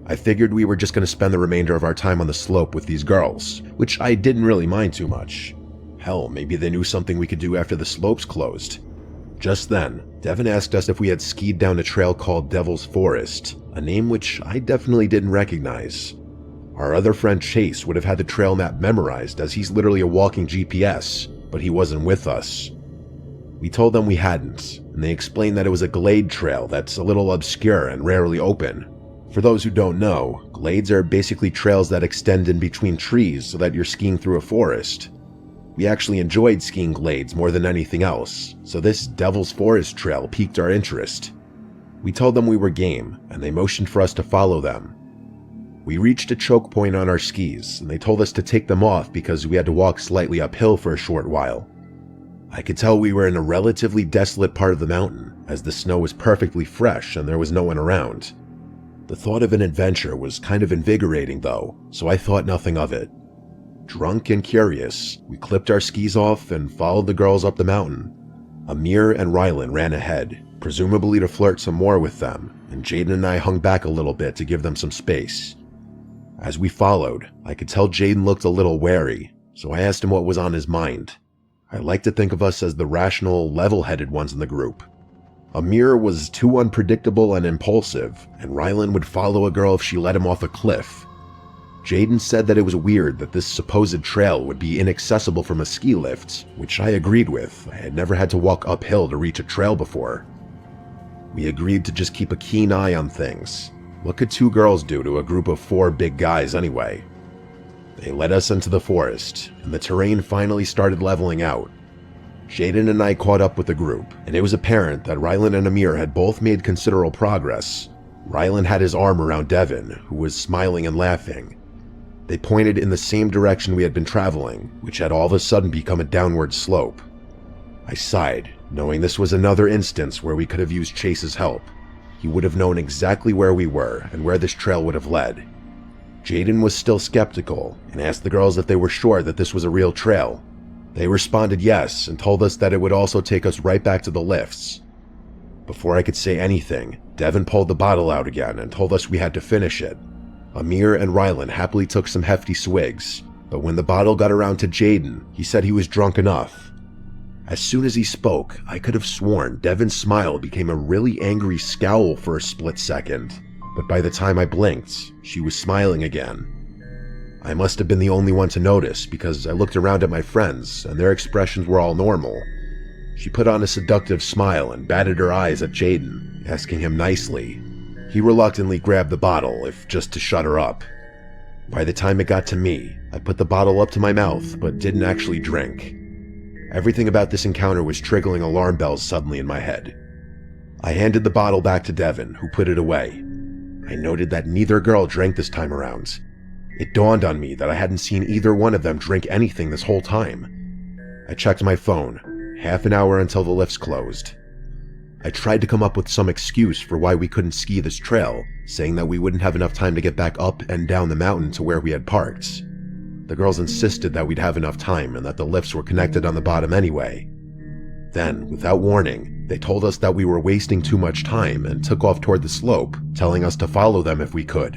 I figured we were just going to spend the remainder of our time on the slope with these girls, which I didn't really mind too much. Hell, maybe they knew something we could do after the slopes closed. Just then, Devin asked us if we had skied down a trail called Devil's Forest, a name which I definitely didn't recognize. Our other friend Chase would have had the trail map memorized as he's literally a walking GPS, but he wasn't with us. We told them we hadn't, and they explained that it was a glade trail that's a little obscure and rarely open. For those who don't know, glades are basically trails that extend in between trees so that you're skiing through a forest. We actually enjoyed skiing glades more than anything else, so this Devil's Forest trail piqued our interest. We told them we were game, and they motioned for us to follow them. We reached a choke point on our skis, and they told us to take them off because we had to walk slightly uphill for a short while. I could tell we were in a relatively desolate part of the mountain, as the snow was perfectly fresh and there was no one around. The thought of an adventure was kind of invigorating though, so I thought nothing of it. Drunk and curious, we clipped our skis off and followed the girls up the mountain. Amir and Rylan ran ahead, presumably to flirt some more with them, and Jaden and I hung back a little bit to give them some space. As we followed, I could tell Jaden looked a little wary, so I asked him what was on his mind. I like to think of us as the rational, level-headed ones in the group. Amir was too unpredictable and impulsive, and Rylan would follow a girl if she let him off a cliff. Jaden said that it was weird that this supposed trail would be inaccessible from a ski lift, which I agreed with. I had never had to walk uphill to reach a trail before. We agreed to just keep a keen eye on things. What could two girls do to a group of four big guys anyway? They led us into the forest, and the terrain finally started leveling out. Jaden and I caught up with the group, and it was apparent that Rylan and Amir had both made considerable progress. Rylan had his arm around Devin, who was smiling and laughing. They pointed in the same direction we had been traveling, which had all of a sudden become a downward slope. I sighed, knowing this was another instance where we could have used Chase's help. He would have known exactly where we were and where this trail would have led. Jaden was still skeptical and asked the girls if they were sure that this was a real trail. They responded yes and told us that it would also take us right back to the lifts. Before I could say anything, Devin pulled the bottle out again and told us we had to finish it. Amir and Rylan happily took some hefty swigs, but when the bottle got around to Jaden, he said he was drunk enough. As soon as he spoke, I could have sworn Devin's smile became a really angry scowl for a split second, but by the time I blinked, she was smiling again. I must have been the only one to notice because I looked around at my friends and their expressions were all normal. She put on a seductive smile and batted her eyes at Jaden, asking him nicely. He reluctantly grabbed the bottle, if just to shut her up. By the time it got to me, I put the bottle up to my mouth but didn't actually drink. Everything about this encounter was triggering alarm bells suddenly in my head. I handed the bottle back to Devin, who put it away. I noted that neither girl drank this time around. It dawned on me that I hadn't seen either one of them drink anything this whole time. I checked my phone, half an hour until the lifts closed. I tried to come up with some excuse for why we couldn't ski this trail, saying that we wouldn't have enough time to get back up and down the mountain to where we had parked. The girls insisted that we'd have enough time and that the lifts were connected on the bottom anyway. Then, without warning, they told us that we were wasting too much time and took off toward the slope, telling us to follow them if we could.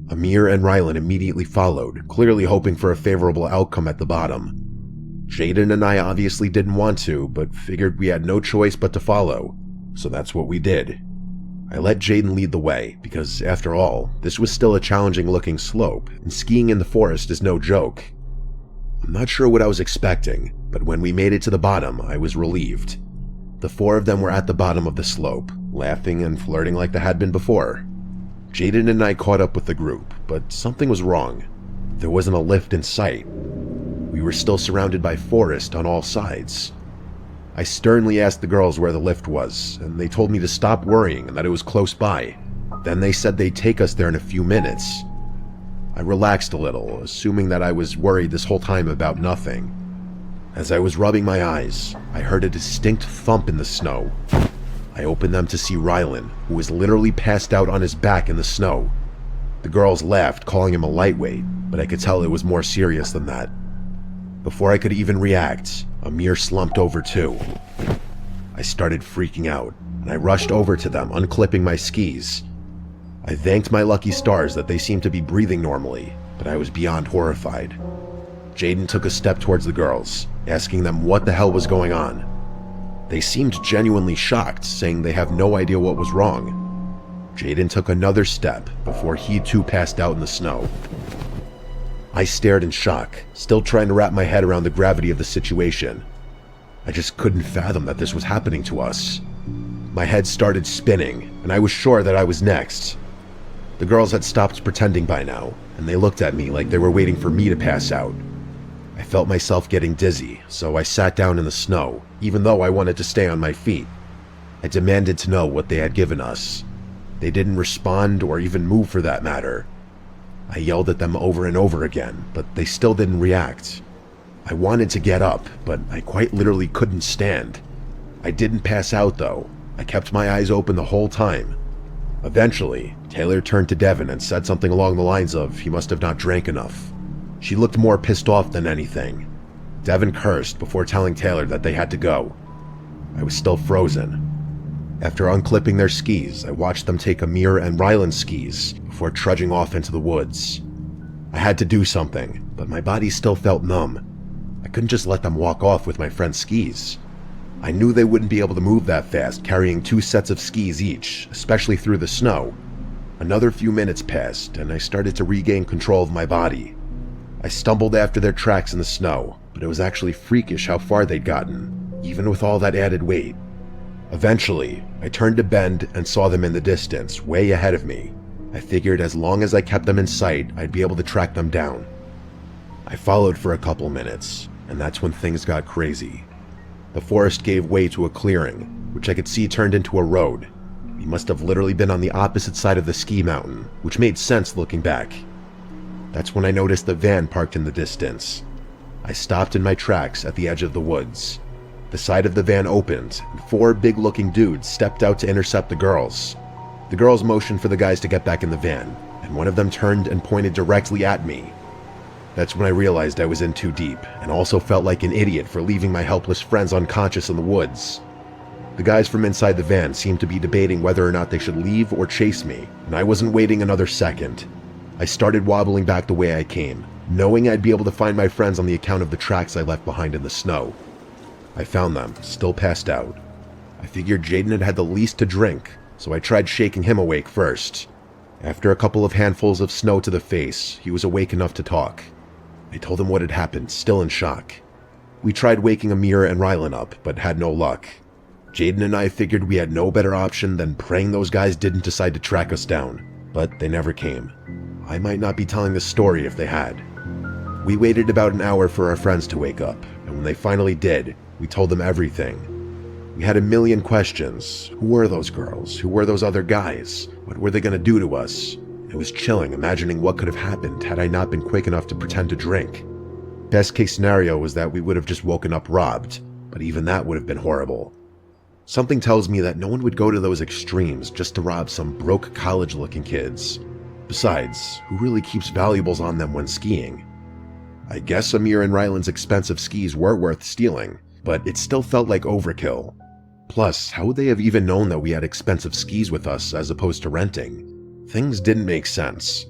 Amir and Rylan immediately followed, clearly hoping for a favorable outcome at the bottom. Jaden and I obviously didn't want to, but figured we had no choice but to follow, so that's what we did. I let Jaden lead the way, because after all, this was still a challenging looking slope, and skiing in the forest is no joke. I'm not sure what I was expecting, but when we made it to the bottom, I was relieved. The four of them were at the bottom of the slope, laughing and flirting like they had been before. Jaden and I caught up with the group, but something was wrong. There wasn't a lift in sight. We were still surrounded by forest on all sides. I sternly asked the girls where the lift was, and they told me to stop worrying and that it was close by. Then they said they'd take us there in a few minutes. I relaxed a little, assuming that I was worried this whole time about nothing. As I was rubbing my eyes, I heard a distinct thump in the snow. I opened them to see Rylan, who was literally passed out on his back in the snow. The girls laughed, calling him a lightweight, but I could tell it was more serious than that. Before I could even react, Amir slumped over too. I started freaking out, and I rushed over to them, unclipping my skis. I thanked my lucky stars that they seemed to be breathing normally, but I was beyond horrified. Jaden took a step towards the girls, asking them what the hell was going on. They seemed genuinely shocked, saying they have no idea what was wrong. Jaden took another step before he too passed out in the snow. I stared in shock, still trying to wrap my head around the gravity of the situation. I just couldn't fathom that this was happening to us. My head started spinning, and I was sure that I was next. The girls had stopped pretending by now, and they looked at me like they were waiting for me to pass out. I felt myself getting dizzy, so I sat down in the snow, even though I wanted to stay on my feet. I demanded to know what they had given us. They didn't respond or even move for that matter. I yelled at them over and over again, but they still didn't react. I wanted to get up, but I quite literally couldn't stand. I didn't pass out though. I kept my eyes open the whole time. Eventually, Taylor turned to Devin and said something along the lines of he must have not drank enough. She looked more pissed off than anything. Devin cursed before telling Taylor that they had to go. I was still frozen. After unclipping their skis, I watched them take Amir and Rylan's skis before trudging off into the woods. I had to do something, but my body still felt numb. I couldn't just let them walk off with my friend's skis. I knew they wouldn't be able to move that fast carrying 2 sets of skis each, especially through the snow. Another few minutes passed, and I started to regain control of my body. I stumbled after their tracks in the snow, but it was actually freakish how far they'd gotten, even with all that added weight. Eventually, I turned a bend and saw them in the distance, way ahead of me. I figured as long as I kept them in sight, I'd be able to track them down. I followed for a couple minutes, and that's when things got crazy. The forest gave way to a clearing, which I could see turned into a road. We must have literally been on the opposite side of the ski mountain, which made sense looking back. That's when I noticed the van parked in the distance. I stopped in my tracks at the edge of the woods. The side of the van opened, and 4 big-looking dudes stepped out to intercept the girls. The girls motioned for the guys to get back in the van, and one of them turned and pointed directly at me. That's when I realized I was in too deep, and also felt like an idiot for leaving my helpless friends unconscious in the woods. The guys from inside the van seemed to be debating whether or not they should leave or chase me, and I wasn't waiting another second. I started wobbling back the way I came, knowing I'd be able to find my friends on the account of the tracks I left behind in the snow. I found them, still passed out. I figured Jaden had had the least to drink, so I tried shaking him awake first. After a couple of handfuls of snow to the face, he was awake enough to talk. I told him what had happened, still in shock. We tried waking Amir and Rylan up, but had no luck. Jaden and I figured we had no better option than praying those guys didn't decide to track us down, but they never came. I might not be telling this story if they had. We waited about an hour for our friends to wake up, and when they finally did, we told them everything. We had a million questions. Who were those girls? Who were those other guys? What were they going to do to us? It was chilling imagining what could have happened had I not been quick enough to pretend to drink. Best case scenario was that we would have just woken up robbed, but even that would have been horrible. Something tells me that no one would go to those extremes just to rob some broke college-looking kids. Besides, who really keeps valuables on them when skiing? I guess Amir and Rylan's expensive skis were worth stealing, but it still felt like overkill. Plus, how would they have even known that we had expensive skis with us as opposed to renting? Things didn't make sense.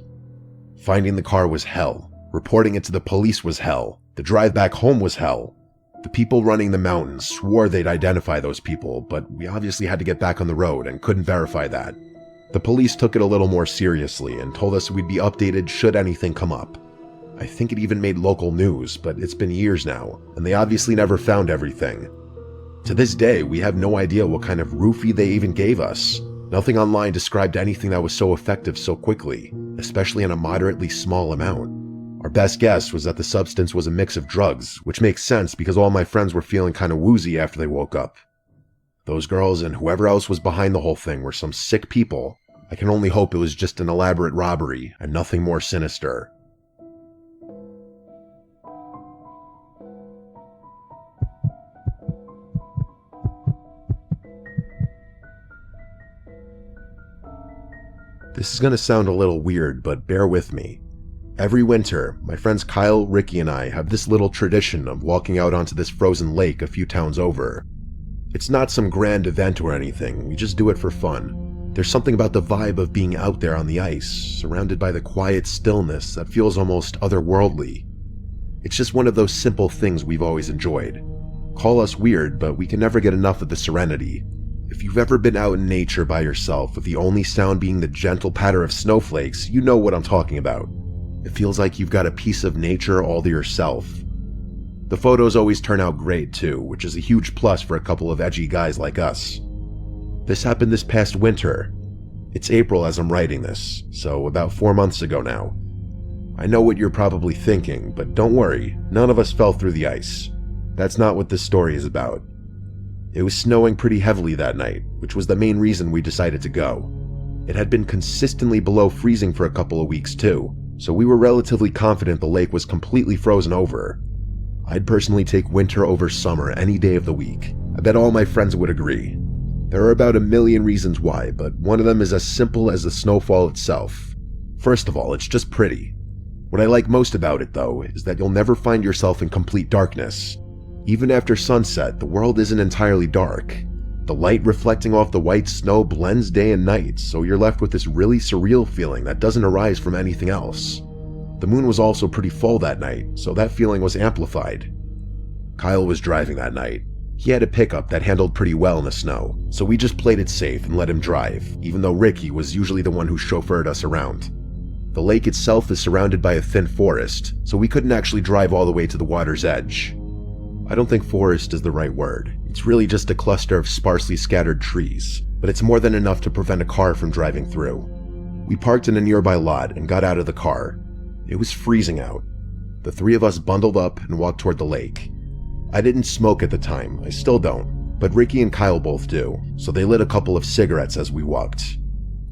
Finding the car was hell. Reporting it to the police was hell. The drive back home was hell. The people running the mountain swore they'd identify those people, but we obviously had to get back on the road and couldn't verify that. The police took it a little more seriously and told us we'd be updated should anything come up. I think it even made local news, but it's been years now, and they obviously never found everything. To this day, we have no idea what kind of roofie they even gave us. Nothing online described anything that was so effective so quickly, especially in a moderately small amount. Our best guess was that the substance was a mix of drugs, which makes sense because all my friends were feeling kind of woozy after they woke up. Those girls and whoever else was behind the whole thing were some sick people. I can only hope it was just an elaborate robbery and nothing more sinister. This is going to sound a little weird, but bear with me. Every winter, my friends Kyle, Ricky, and I have this little tradition of walking out onto this frozen lake a few towns over. It's not some grand event or anything, we just do it for fun. There's something about the vibe of being out there on the ice, surrounded by the quiet stillness that feels almost otherworldly. It's just one of those simple things we've always enjoyed. Call us weird, but we can never get enough of the serenity. If you've ever been out in nature by yourself with the only sound being the gentle patter of snowflakes, you know what I'm talking about. It feels like you've got a piece of nature all to yourself. The photos always turn out great too, which is a huge plus for a couple of edgy guys like us. This happened this past winter. It's April as I'm writing this, so about 4 months ago now. I know what you're probably thinking, but don't worry, none of us fell through the ice. That's not what this story is about. It was snowing pretty heavily that night, which was the main reason we decided to go. It had been consistently below freezing for a couple of weeks too, so we were relatively confident the lake was completely frozen over. I'd personally take winter over summer any day of the week. I bet all my friends would agree. There are about a million reasons why, but one of them is as simple as the snowfall itself. First of all, it's just pretty. What I like most about it, though, is that you'll never find yourself in complete darkness. Even after sunset, the world isn't entirely dark. The light reflecting off the white snow blends day and night, so you're left with this really surreal feeling that doesn't arise from anything else. The moon was also pretty full that night, so that feeling was amplified. Kyle was driving that night. He had a pickup that handled pretty well in the snow, so we just played it safe and let him drive, even though Ricky was usually the one who chauffeured us around. The lake itself is surrounded by a thin forest, so we couldn't actually drive all the way to the water's edge. I don't think forest is the right word. It's really just a cluster of sparsely scattered trees, but it's more than enough to prevent a car from driving through. We parked in a nearby lot and got out of the car. It was freezing out. The three of us bundled up and walked toward the lake. I didn't smoke at the time, I still don't, but Ricky and Kyle both do, so they lit a couple of cigarettes as we walked.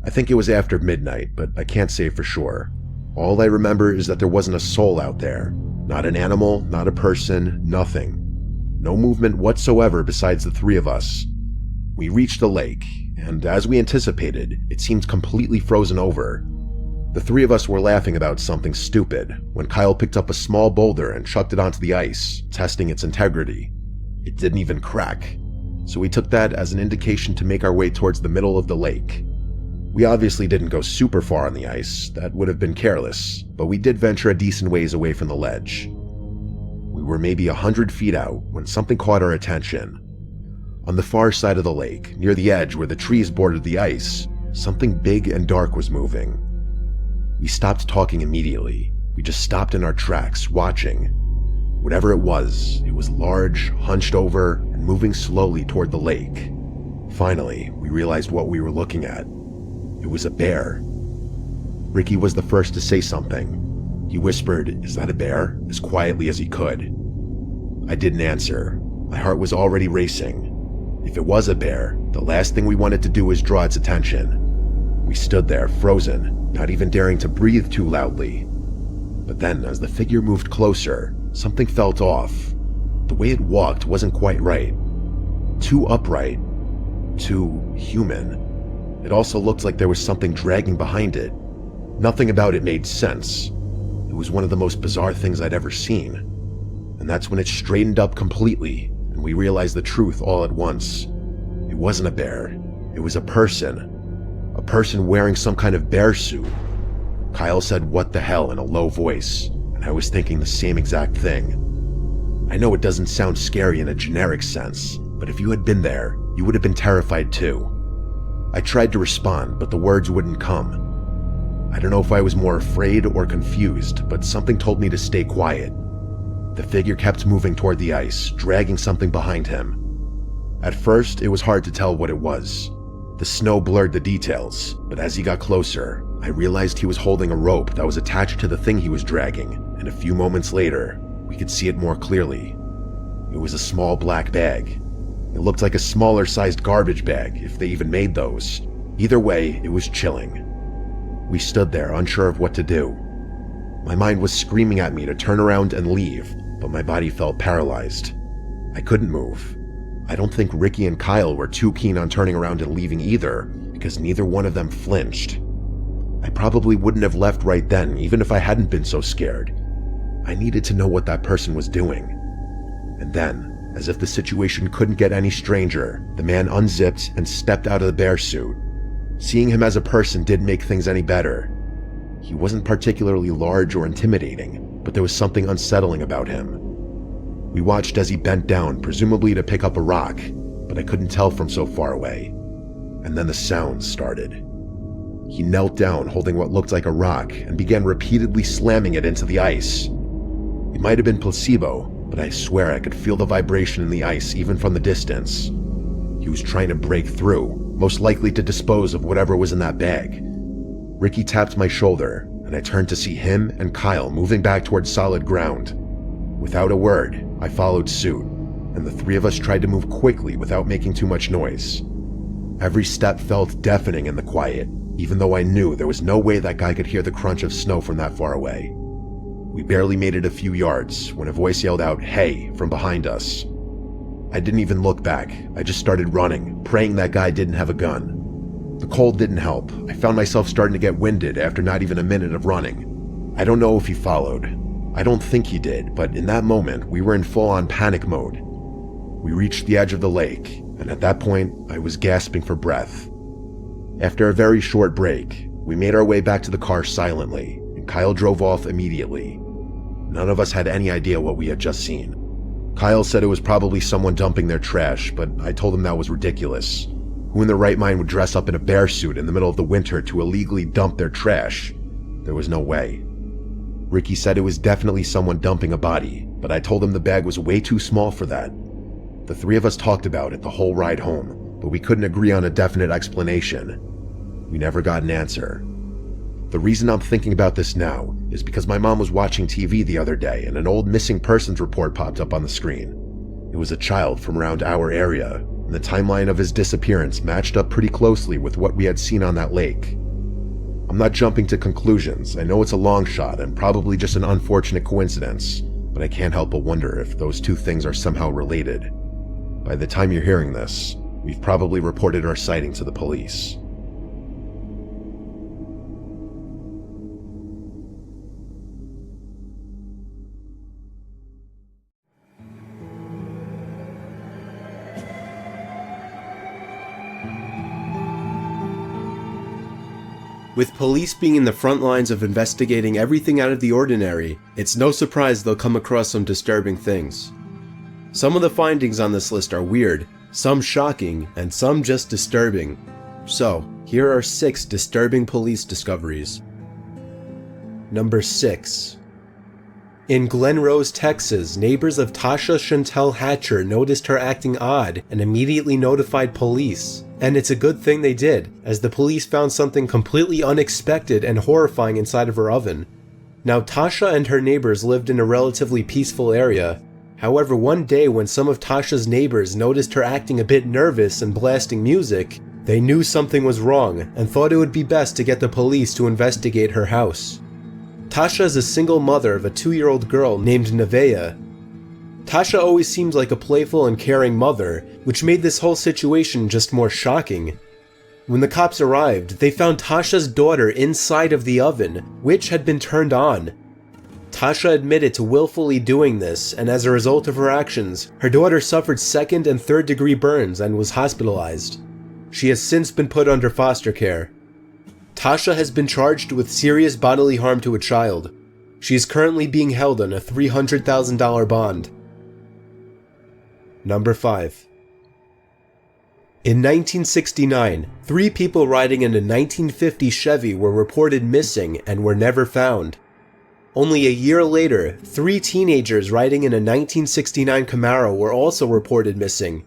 I think it was after midnight, but I can't say for sure. All I remember is that there wasn't a soul out there. Not an animal, not a person, nothing. No movement whatsoever besides the three of us. We reached the lake, and as we anticipated, it seemed completely frozen over. The three of us were laughing about something stupid when Kyle picked up a small boulder and chucked it onto the ice, testing its integrity. It didn't even crack, so we took that as an indication to make our way towards the middle of the lake. We obviously didn't go super far on the ice, that would have been careless, but we did venture a decent ways away from the ledge. We were maybe 100 feet out when something caught our attention. On the far side of the lake, near the edge where the trees bordered the ice, something big and dark was moving. We stopped talking immediately. We just stopped in our tracks, watching. Whatever it was large, hunched over, and moving slowly toward the lake. Finally, we realized what we were looking at. It was a bear. Ricky was the first to say something. He whispered, "Is that a bear?" as quietly as he could. I didn't answer. My heart was already racing. If it was a bear, the last thing we wanted to do was draw its attention. We stood there, frozen, not even daring to breathe too loudly. But then, as the figure moved closer, something felt off. The way it walked wasn't quite right. Too upright. Too human. It also looked like there was something dragging behind it. Nothing about it made sense. It was one of the most bizarre things I'd ever seen. And that's when it straightened up completely, and we realized the truth all at once. It wasn't a bear. It was a person. A person wearing some kind of bear suit. Kyle said, "What the hell," in a low voice, and I was thinking the same exact thing. I know it doesn't sound scary in a generic sense, but if you had been there, you would have been terrified too. I tried to respond, but the words wouldn't come. I don't know if I was more afraid or confused, but something told me to stay quiet. The figure kept moving toward the ice, dragging something behind him. At first, it was hard to tell what it was. The snow blurred the details, but as he got closer, I realized he was holding a rope that was attached to the thing he was dragging, and a few moments later, we could see it more clearly. It was a small black bag. It looked like a smaller sized garbage bag, if they even made those. Either way, it was chilling. We stood there, unsure of what to do. My mind was screaming at me to turn around and leave, but my body felt paralyzed. I couldn't move. I don't think Ricky and Kyle were too keen on turning around and leaving either, because neither one of them flinched. I probably wouldn't have left right then, even if I hadn't been so scared. I needed to know what that person was doing. And then, as if the situation couldn't get any stranger, the man unzipped and stepped out of the bear suit. Seeing him as a person didn't make things any better. He wasn't particularly large or intimidating, but there was something unsettling about him. We watched as he bent down, presumably to pick up a rock, but I couldn't tell from so far away. And then the sounds started. He knelt down holding what looked like a rock and began repeatedly slamming it into the ice. It might have been placebo, but I swear I could feel the vibration in the ice even from the distance. He was trying to break through, most likely to dispose of whatever was in that bag. Ricky tapped my shoulder, and I turned to see him and Kyle moving back towards solid ground. Without a word, I followed suit, and the three of us tried to move quickly without making too much noise. Every step felt deafening in the quiet, even though I knew there was no way that guy could hear the crunch of snow from that far away. We barely made it a few yards when a voice yelled out, "Hey," from behind us. I didn't even look back. I just started running, praying that guy didn't have a gun. The cold didn't help. I found myself starting to get winded after not even a minute of running. I don't know if he followed. I don't think he did, but in that moment, we were in full-on panic mode. We reached the edge of the lake, and at that point, I was gasping for breath. After a very short break, we made our way back to the car silently, and Kyle drove off immediately. None of us had any idea what we had just seen. Kyle said it was probably someone dumping their trash, but I told him that was ridiculous. Who in their right mind would dress up in a bear suit in the middle of the winter to illegally dump their trash? There was no way. Ricky said it was definitely someone dumping a body, but I told him the bag was way too small for that. The three of us talked about it the whole ride home, but we couldn't agree on a definite explanation. We never got an answer. The reason I'm thinking about this now is because my mom was watching TV the other day and an old missing persons report popped up on the screen. It was a child from around our area, and the timeline of his disappearance matched up pretty closely with what we had seen on that lake. I'm not jumping to conclusions. I know it's a long shot and probably just an unfortunate coincidence, but I can't help but wonder if those two things are somehow related. By the time you're hearing this, we've probably reported our sighting to the police. With police being in the front lines of investigating everything out of the ordinary, it's no surprise they'll come across some disturbing things. Some of the findings on this list are weird, some shocking, and some just disturbing. So, here are 6 disturbing police discoveries. Number 6. In Glen Rose, Texas, neighbors of Tasha Chantel Hatcher noticed her acting odd and immediately notified police. And it's a good thing they did, as the police found something completely unexpected and horrifying inside of her oven. Now, Tasha and her neighbors lived in a relatively peaceful area. However, one day when some of Tasha's neighbors noticed her acting a bit nervous and blasting music, they knew something was wrong and thought it would be best to get the police to investigate her house. Tasha is a single mother of a 2-year-old girl named Nevaeh. Tasha always seemed like a playful and caring mother, which made this whole situation just more shocking. When the cops arrived, they found Tasha's daughter inside of the oven, which had been turned on. Tasha admitted to willfully doing this, and as a result of her actions, her daughter suffered 2nd and 3rd degree burns and was hospitalized. She has since been put under foster care. Tasha has been charged with serious bodily harm to a child. She is currently being held on a $300,000 bond. Number 5. In 1969, 3 people riding in a 1950 Chevy were reported missing and were never found. Only a year later, 3 teenagers riding in a 1969 Camaro were also reported missing.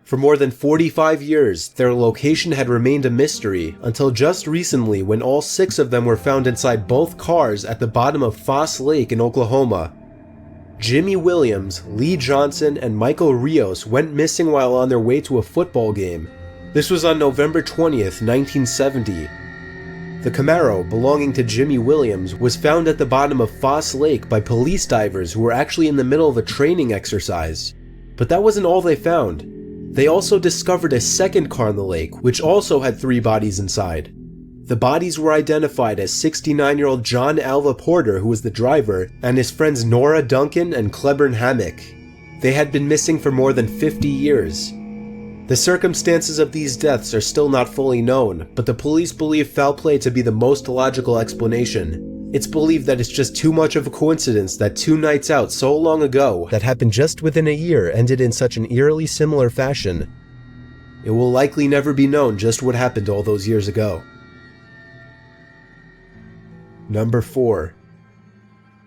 For more than 45 years, their location had remained a mystery until just recently when all 6 of them were found inside both cars at the bottom of Foss Lake in Oklahoma. Jimmy Williams, Lee Johnson, and Michael Rios went missing while on their way to a football game. This was on November 20th, 1970. The Camaro, belonging to Jimmy Williams, was found at the bottom of Foss Lake by police divers who were actually in the middle of a training exercise. But that wasn't all they found. They also discovered a second car in the lake, which also had 3 bodies inside. The bodies were identified as 69-year-old John Alva Porter, who was the driver, and his friends Nora Duncan and Clebern Hammock. They had been missing for more than 50 years. The circumstances of these deaths are still not fully known, but the police believe foul play to be the most logical explanation. It's believed that it's just too much of a coincidence that 2 nights out so long ago that happened just within a year ended in such an eerily similar fashion. It will likely never be known just what happened all those years ago. Number 4.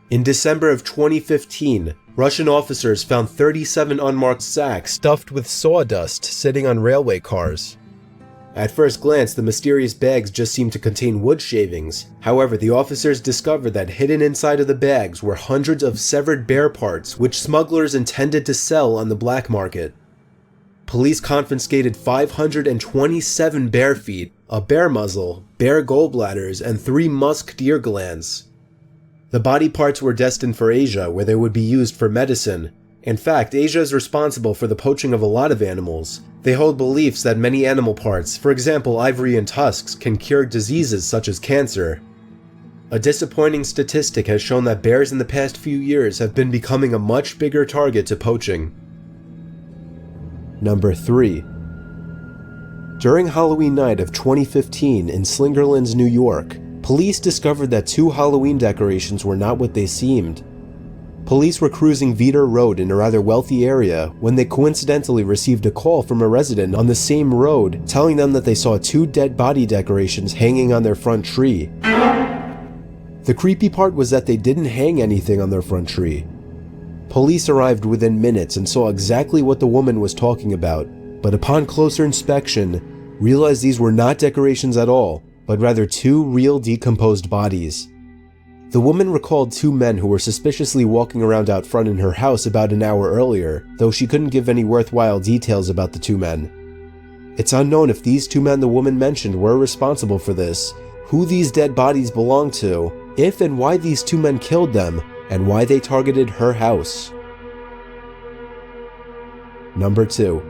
In December of 2015, Russian officers found 37 unmarked sacks stuffed with sawdust sitting on railway cars. At first glance, the mysterious bags just seemed to contain wood shavings. However, the officers discovered that hidden inside of the bags were hundreds of severed bear parts which smugglers intended to sell on the black market. Police confiscated 527 bear feet, a bear muzzle, bear gallbladders, and 3 musk deer glands. The body parts were destined for Asia, where they would be used for medicine. In fact, Asia is responsible for the poaching of a lot of animals. They hold beliefs that many animal parts, for example ivory and tusks, can cure diseases such as cancer. A disappointing statistic has shown that bears in the past few years have been becoming a much bigger target to poaching. Number 3. During Halloween night of 2015 in Slingerlands, New York, police discovered that 2 Halloween decorations were not what they seemed. Police were cruising Veeder Road in a rather wealthy area when they coincidentally received a call from a resident on the same road telling them that they saw 2 dead body decorations hanging on their front tree. The creepy part was that they didn't hang anything on their front tree. Police arrived within minutes and saw exactly what the woman was talking about, but upon closer inspection, realized these were not decorations at all, but rather 2 real decomposed bodies. The woman recalled 2 men who were suspiciously walking around out front in her house about an hour earlier, though she couldn't give any worthwhile details about the 2 men. It's unknown if these 2 men the woman mentioned were responsible for this, who these dead bodies belonged to, if and why these 2 men killed them, and why they targeted her house. Number 2.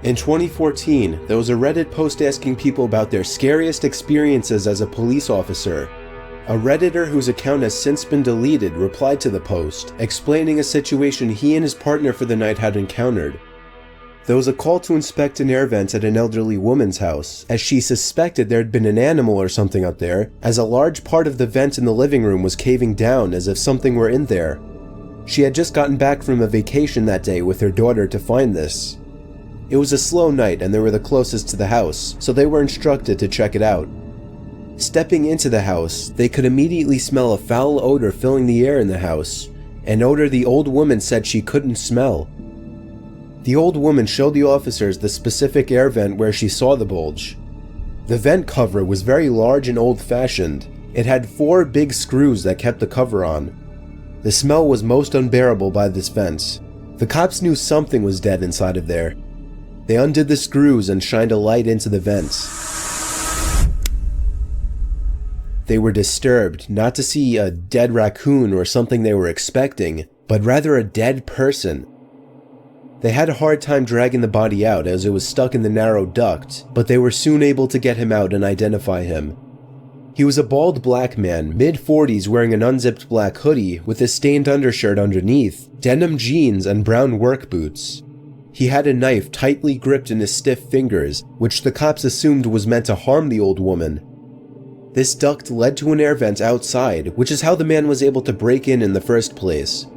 In 2014, there was a Reddit post asking people about their scariest experiences as a police officer. A Redditor whose account has since been deleted replied to the post, explaining a situation he and his partner for the night had encountered. There was a call to inspect an air vent at an elderly woman's house, as she suspected there had been an animal or something up there, as a large part of the vent in the living room was caving down as if something were in there. She had just gotten back from a vacation that day with her daughter to find this. It was a slow night and they were the closest to the house, so they were instructed to check it out. Stepping into the house, they could immediately smell a foul odor filling the air in the house, an odor the old woman said she couldn't smell. The old woman showed the officers the specific air vent where she saw the bulge. The vent cover was very large and old-fashioned. It had 4 big screws that kept the cover on. The smell was most unbearable by this vent. The cops knew something was dead inside of there. They undid the screws and shined a light into the vents. They were disturbed not to see a dead raccoon or something they were expecting, but rather a dead person. They had a hard time dragging the body out as it was stuck in the narrow duct, but they were soon able to get him out and identify him. He was a bald black man, mid-40s, wearing an unzipped black hoodie with a stained undershirt underneath, denim jeans, and brown work boots. He had a knife tightly gripped in his stiff fingers, which the cops assumed was meant to harm the old woman. This duct led to an air vent outside, which is how the man was able to break in the first place.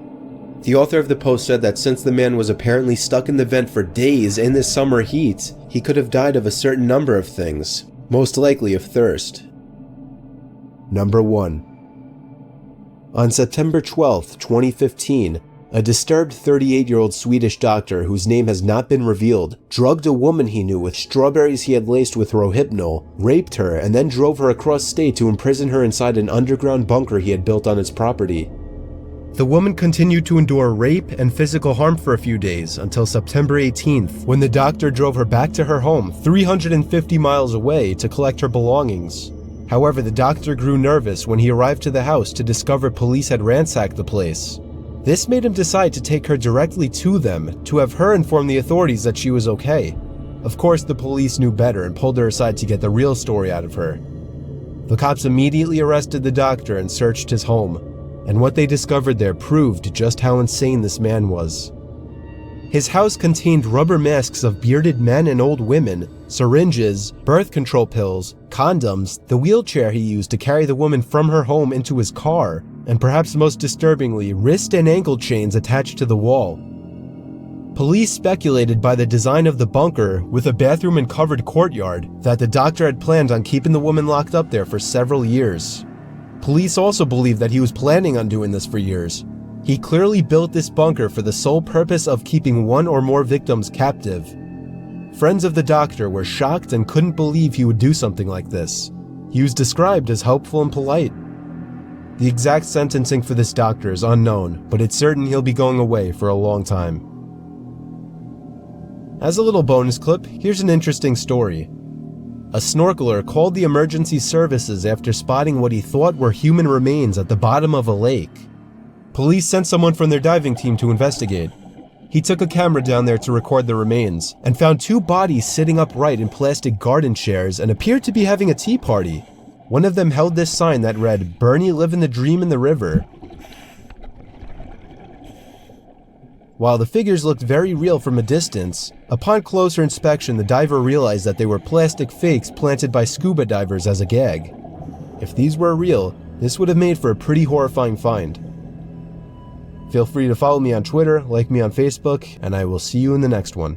The author of the post said that since the man was apparently stuck in the vent for days in the summer heat, he could have died of a certain number of things, most likely of thirst. Number 1. On September 12, 2015, a disturbed 38-year-old Swedish doctor whose name has not been revealed drugged a woman he knew with strawberries he had laced with Rohypnol, raped her, and then drove her across state to imprison her inside an underground bunker he had built on his property. The woman continued to endure rape and physical harm for a few days until September 18th, when the doctor drove her back to her home 350 miles away to collect her belongings. However, the doctor grew nervous when he arrived to the house to discover police had ransacked the place. This made him decide to take her directly to them to have her inform the authorities that she was okay. Of course, the police knew better and pulled her aside to get the real story out of her. The cops immediately arrested the doctor and searched his home, and what they discovered there proved just how insane this man was. His house contained rubber masks of bearded men and old women, syringes, birth control pills, condoms, the wheelchair he used to carry the woman from her home into his car, and perhaps most disturbingly, wrist and ankle chains attached to the wall. Police speculated by the design of the bunker, with a bathroom and covered courtyard, that the doctor had planned on keeping the woman locked up there for several years. Police also believed that he was planning on doing this for years. He clearly built this bunker for the sole purpose of keeping one or more victims captive. Friends of the doctor were shocked and couldn't believe he would do something like this. He was described as helpful and polite. The exact sentencing for this doctor is unknown, but it's certain he'll be going away for a long time. As a little bonus clip, here's an interesting story. A snorkeler called the emergency services after spotting what he thought were human remains at the bottom of a lake. Police sent someone from their diving team to investigate. He took a camera down there to record the remains and found 2 bodies sitting upright in plastic garden chairs and appeared to be having a tea party. One of them held this sign that read, "Bernie living the dream in the river." While the figures looked very real from a distance, upon closer inspection the diver realized that they were plastic fakes planted by scuba divers as a gag. If these were real, this would have made for a pretty horrifying find. Feel free to follow me on Twitter, like me on Facebook, and I will see you in the next one.